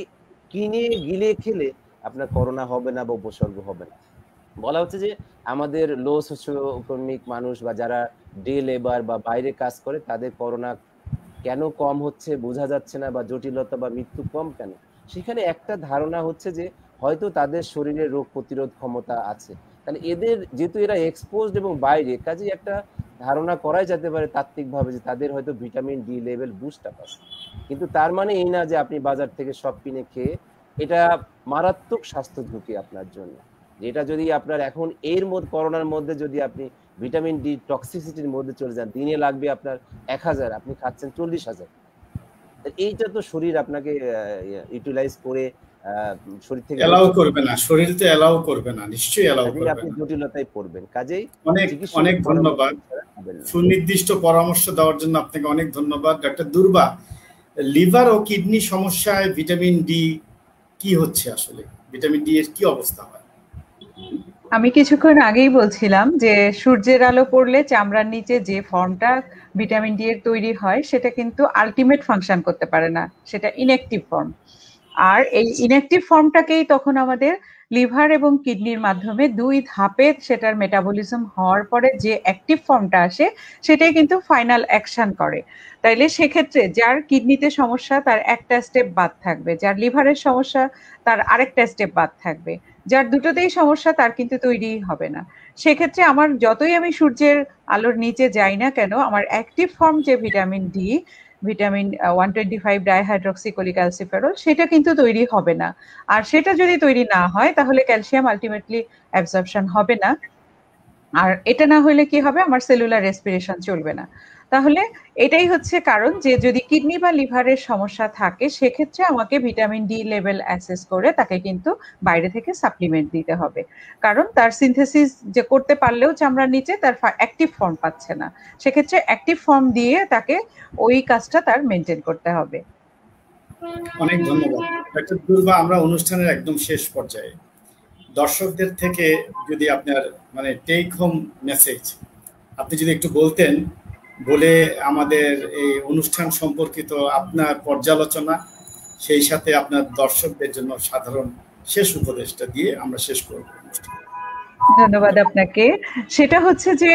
কিনে গিলে খেলে আপনার করোনা হবে না বা উপসর্গ হবে না। বলা হচ্ছে যে আমাদের লো সোশিওইকোনমিক মানুষ বা যারা ডে লেবার বা বাইরে কাজ করে, তাদের করোনা কেন কম হচ্ছে বোঝা যাচ্ছে না, বা জটিলতা বা মৃত্যু কম কেন। সেখানে একটা ধারণা হচ্ছে যে হয়তো তাদের শরীরে রোগ প্রতিরোধ ক্ষমতা আছে। তাহলে এদের যেহেতু এরা এক্সপোজড এবং বাইরে, কাজে একটা ধারণা করাই যেতে পারে তাত্ত্বিকভাবে যে তাদের হয়তো vitamin D level boost up আছে। কিন্তু তার মানে এই না যে আপনি বাজার থেকে সব কিনে খেয়ে, এটা মারাত্মক স্বাস্থ্য ঝুঁকি আপনার জন্য। যেটা যদি আপনার এখন এর মধ্যে করোনার মধ্যে যদি আপনি ভিটামিন ডি টক্সিসিটির মধ্যে চলে যান, দিনে লাগবে আপনার 1000, আপনি খাচ্ছেন 40,000। এইটা তো শরীর আপনাকে ইউটিলাইজ করে শরীর থেকে এলাও করবে না, শরীর তো এলাও করবে না, নিশ্চয়ই এলাও করবে না, আপনি জটিলতায় পড়বেন। কাজেই অনেক অনেক ধন্যবাদ সুনির্দিষ্ট পরামর্শ দেওয়ার জন্য। আপনাকে অনেক ধন্যবাদ ডক্টর দুর্বা। লিভার ও কিডনি সমস্যায় ভিটামিন ডি কি হচ্ছে, আসলে ভিটামিন ডি এর কি অবস্থা হয়? আমি কিছুক্ষণ আগেই বলছিলাম যে সূর্যের আলো পড়লে চামড়ার নিচে যে ফর্মটা ভিটামিন ডি এর তৈরি হয়, সেটা কিন্তু আলটিমেট ফাংশন করতে পারে না, সেটা ইনঅ্যাক্টিভ ফর্ম। আর এই ইনঅ্যাক্টিভ ফর্মটাকেই তখন আমাদের লিভার এবং কিডনির মাধ্যমে 2 ধাপে সেটার মেটাবলিজম হওয়ার পরে যে অ্যাক্টিভ ফর্মটা আসে, সেটাই কিন্তু ফাইনাল অ্যাকশন করে। তাইলে সেক্ষেত্রে যার কিডনিতে সমস্যা তার একটা স্টেপ বাদ থাকবে, যার লিভারের সমস্যা তার আরেকটা স্টেপ বাদ থাকবে, যার দুটোতেই সমস্যা তার কিন্তু তৈরি হবে না। সেক্ষেত্রে আমার যতই আমি সূর্যের আলোর নিচে যাই না কেন, আমার অ্যাক্টিভ ফর্ম যে ভিটামিন ডি, ভিটামিন 125 ডাইহাইড্রক্সিকোলিক অ্যালসিফেরল, সেটা কিন্তু তৈরি হবে না। আর সেটা যদি তৈরি না হয়, তাহলে ক্যালসিয়াম আলটিমেটলি অ্যাবজর্পশন হবে না। আর এটা না হলে কি হবে, আমার সেলুলার রেসপিরেশন চলবে না। তাহলে এটাই হচ্ছে কারণ যে যদি কিডনি বা লিভারের সমস্যা থাকে, সেক্ষেত্রে আমাকে ভিটামিন ডি লেভেল অ্যাসেস করে তাকে কিন্তু বাইরে থেকে সাপ্লিমেন্ট দিতে হবে। কারণ তার সিনথেসিস যে করতে পারলেও চামড়ার নিচে তার অ্যাক্টিভ ফর্ম পাচ্ছে না, সেক্ষেত্রে অ্যাক্টিভ ফর্ম দিয়ে তাকে ওই কাজটা তার মেনটেন করতে হবে। অনেক ধন্যবাদ ডক্টর দুর্বা। আমরা অনুষ্ঠানের একদম শেষ পর্যায়ে, দর্শকদের থেকে যদি আপনার মানে টেক হোম মেসেজ আপনি যদি একটু বলতেন, বলে আমাদের এই অনুষ্ঠান সম্পর্কিত আপনার পর্যালোচনা, সেই সাথে আপনার দর্শকদের জন্য সাধারণ শেষ উপদেশটা দিয়ে আমরা শেষ করব। ধন্যবাদ আপনাকে। সেটা হচ্ছে যে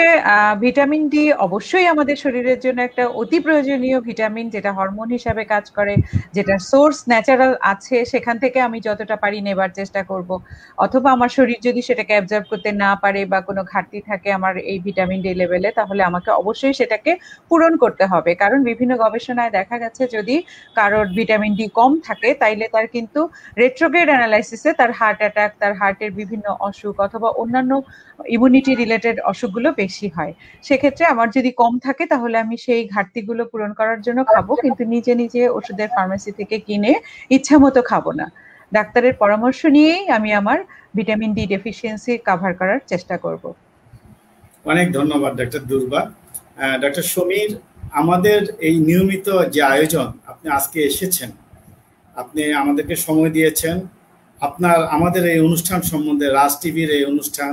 ভিটামিন ডি অবশ্যই আমাদের শরীরের জন্য একটা অতি প্রয়োজনীয় ভিটামিন, যেটা হরমোন হিসাবে কাজ করে, যেটা সোর্স ন্যাচারাল আছে, সেখান থেকে আমি যতটা পারি নেবার চেষ্টা করব। অথবা আমার শরীর যদি সেটাকে অ্যাবজর্ব করতে না পারে বা কোনো ঘাটতি থাকে আমার এই ভিটামিন ডি লেভেলে, তাহলে আমাকে অবশ্যই সেটাকে পূরণ করতে হবে। কারণ বিভিন্ন গবেষণায় দেখা গেছে যদি কারোর ভিটামিন ডি কম থাকে, তাইলে তার কিন্তু রেট্রোগ্রেড অ্যানালাইসিসে তার হার্ট অ্যাটাক, তার হার্টের বিভিন্ন অসুখ অথবা অন্যান্য ইমিউনিটি রিলেটেড অসুখগুলো বেশি হয়। সেক্ষেত্রে আমার যদি কম থাকে, তাহলে আমি সেই ঘাটতিগুলো পূরণ করার জন্য খাবো, কিন্তু নিজে নিজে ওষুধের ফার্মেসি থেকে কিনে ইচ্ছা মতো খাবো না। ডাক্তারের পরামর্শ নিয়েই আমি আমার ভিটামিন ডি ডেফিসিয়েন্সি কভার করার চেষ্টা করব। অনেক ধন্যবাদ ডক্টর দুর্বা। ডক্টর সমীর, আমাদের এই নিয়মিত যে আয়োজন আপনি আজকে এসেছেন, আপনি আমাদেরকে সময় দিয়েছেন, আমাদের এই অনুষ্ঠান সম্বন্ধে, রাজ টিভির এই অনুষ্ঠান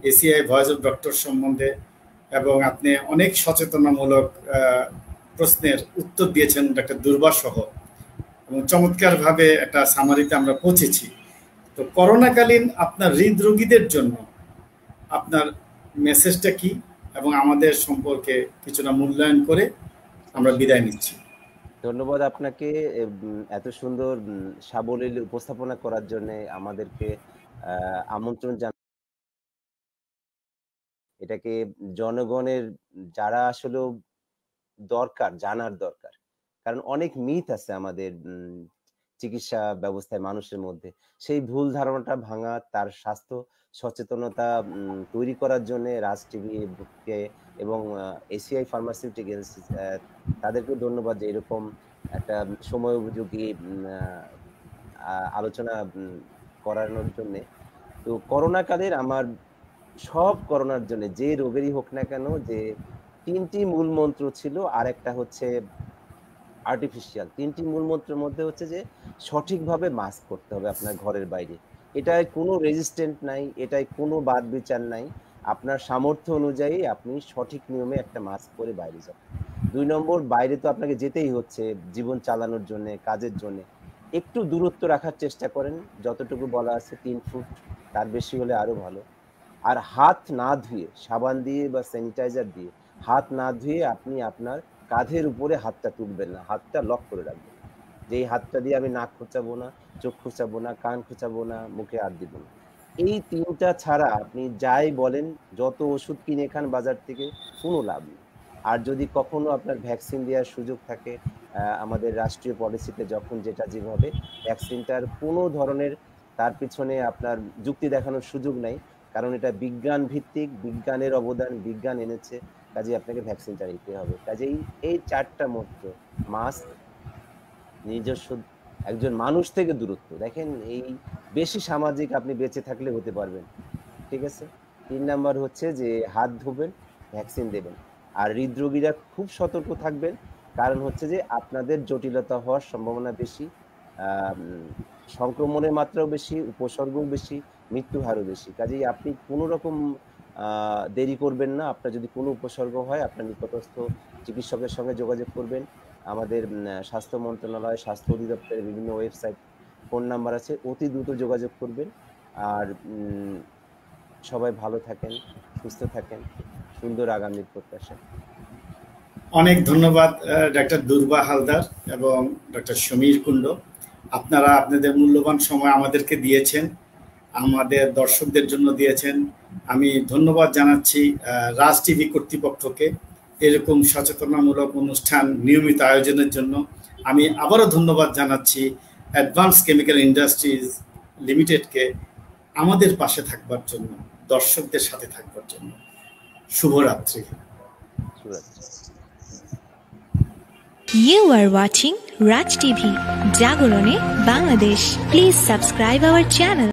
এসিআই ভয়েস অফ ডক্টর সম্বন্ধে, এবং আপনি অনেক সচেতনামূলক প্রশ্নের উত্তর দিয়েছেন ডাক্তার দুর্বা সহ, এবং চমৎকারভাবে একটা সামারিতে আমরা পৌঁছেছি। তো করোনাকালীন আপনার হৃদরোগীদের জন্য আপনার মেসেজটা কি, এবং আমাদের সম্পর্কে কিছুটা মূল্যায়ন করে আমরা বিদায় নিচ্ছি। ধন্যবাদ আপনাকে এত সুন্দর সাবলীল উপস্থাপনা করার জন্য, আমাদেরকে আমন্ত্রণ জানান। এটাকে জনগণের যারা আসলে দরকার, জানার দরকার, কারণ অনেক মিথ আছে আমাদের চিকিৎসা ব্যবস্থায় মানুষের মধ্যে। সেই ভুল ধারণাটা ভাঙা, তার স্বাস্থ্য সচেতনতা তৈরি করার জন্য রাজ টিভিকে এবং এসিআই ফার্মাসিউটিক্যালস তাদেরকে ধন্যবাদ যে এরকম একটা সময় উপযোগী আলোচনা করানোর জন্য। তো করোনাকালের আমার সব করোনার জন্য, যে রোগেরই হোক না কেন, যে 3টি মূল মন্ত্র ছিল, আর একটা হচ্ছে আর্টিফিশিয়াল। 3টি মূল মন্ত্রের মধ্যে হচ্ছে যে সঠিকভাবে মাস্ক করতে হবে আপনার ঘরের বাইরে। এটায় কোনো রেজিস্ট্যান্ট নাই, এটায় কোনো বাদ বিচার নাই। আপনার সামর্থ্য অনুযায়ী আপনি সঠিক নিয়মে একটা মাস্ক পরে বাইরে যান। 2 নম্বর, বাইরে তো আপনাকে যেতেই হচ্ছে জীবন চালানোর জন্য, কাজের জন্য। একটু দূরত্ব রাখার চেষ্টা করেন, যতটুকু বলা আছে 3 ফুট, তার বেশি হলে আরো ভালো। আর হাত না ধুয়ে, সাবান দিয়ে বা স্যানিটাইজার দিয়ে হাত না ধুয়ে আপনি আপনার কাঁধের উপরে হাতটা তুলবেন না, হাতটা লক করে রাখবেন। যেই হাতটা দিয়ে আমি নাক খোঁচাবো না, চোখ খোঁচাবো না, কান খোঁচাবো না, মুখে হাত দিব না। এই 3টা ছাড়া আপনি যাই বলেন, যত ওষুধ কিনে খান বাজার থেকে, কোনো লাভ নেই। আর যদি কখনো আপনার ভ্যাকসিন দেওয়ার সুযোগ থাকে, আমাদের রাষ্ট্রীয় পলিসিতে যখন যেটা যেভাবে, ভ্যাকসিনটার কোনো ধরনের তার পিছনে আপনার যুক্তি দেখানোর সুযোগ নাই, কারণ এটা বিজ্ঞান ভিত্তিক, বিজ্ঞানের অবদান, বিজ্ঞান এনেছে, কাজে আপনাকে ভ্যাকসিনটা নিতে হবে। কাজেই এই 4টা মন্ত্র, মাস্ক, নিজস্ব একজন মানুষ থেকে দূরত্ব, দেখেন এই বেশি সামাজিক আপনি বেঁচে থাকলে হতে পারবেন, ঠিক আছে। 3 নাম্বার হচ্ছে যে হাত ধোবেন, ভ্যাকসিন দেবেন। আর হৃদরোগীরা খুব সতর্ক থাকবেন, কারণ হচ্ছে যে আপনাদের জটিলতা হওয়ার সম্ভাবনা বেশি, সংক্রমণের মাত্রাও বেশি, উপসর্গও বেশি, মৃত্যু হারও বেশি। কাজেই আপনি কোনো রকম দেরি করবেন না। আপনার যদি কোনো উপসর্গ হয়, আপনার নিকটস্থ চিকিৎসকের সঙ্গে যোগাযোগ করবেন। আমাদের স্বাস্থ্য মন্ত্রণালয়, স্বাস্থ্য অধিদপ্তরের বিভিন্ন ওয়েবসাইট, ফোন নাম্বার আছে, অতি দ্রুত যোগাযোগ করবেন। আর সবাই ভালো থাকেন, সুস্থ থাকেন, সুন্দর আগামীর প্রত্যাশা। অনেক ধন্যবাদ ডাক্তার দুর্বা হালদার এবং ডক্টর সমীর কুণ্ড। আপনারা আপনাদের মূল্যবান সময় আমাদেরকে দিয়েছেন, আমাদের দর্শকদের জন্য দিয়েছেন। আমি ধন্যবাদ জানাচ্ছি রাজ টিভি কর্তৃপক্ষকে এরকম সচেতনামূলক অনুষ্ঠান নিয়মিত আয়োজনের জন্য। আমি আবারও ধন্যবাদ জানাচ্ছি অ্যাডভান্স কেমিক্যাল ইন্ডাস্ট্রিজ লিমিটেডকে আমাদের পাশে থাকবার জন্য, দর্শকদের সাথে থাকবার জন্য। শুভরাত্রি। You are watching Raj TV, Jagorone, Bangladesh. Please subscribe our channel.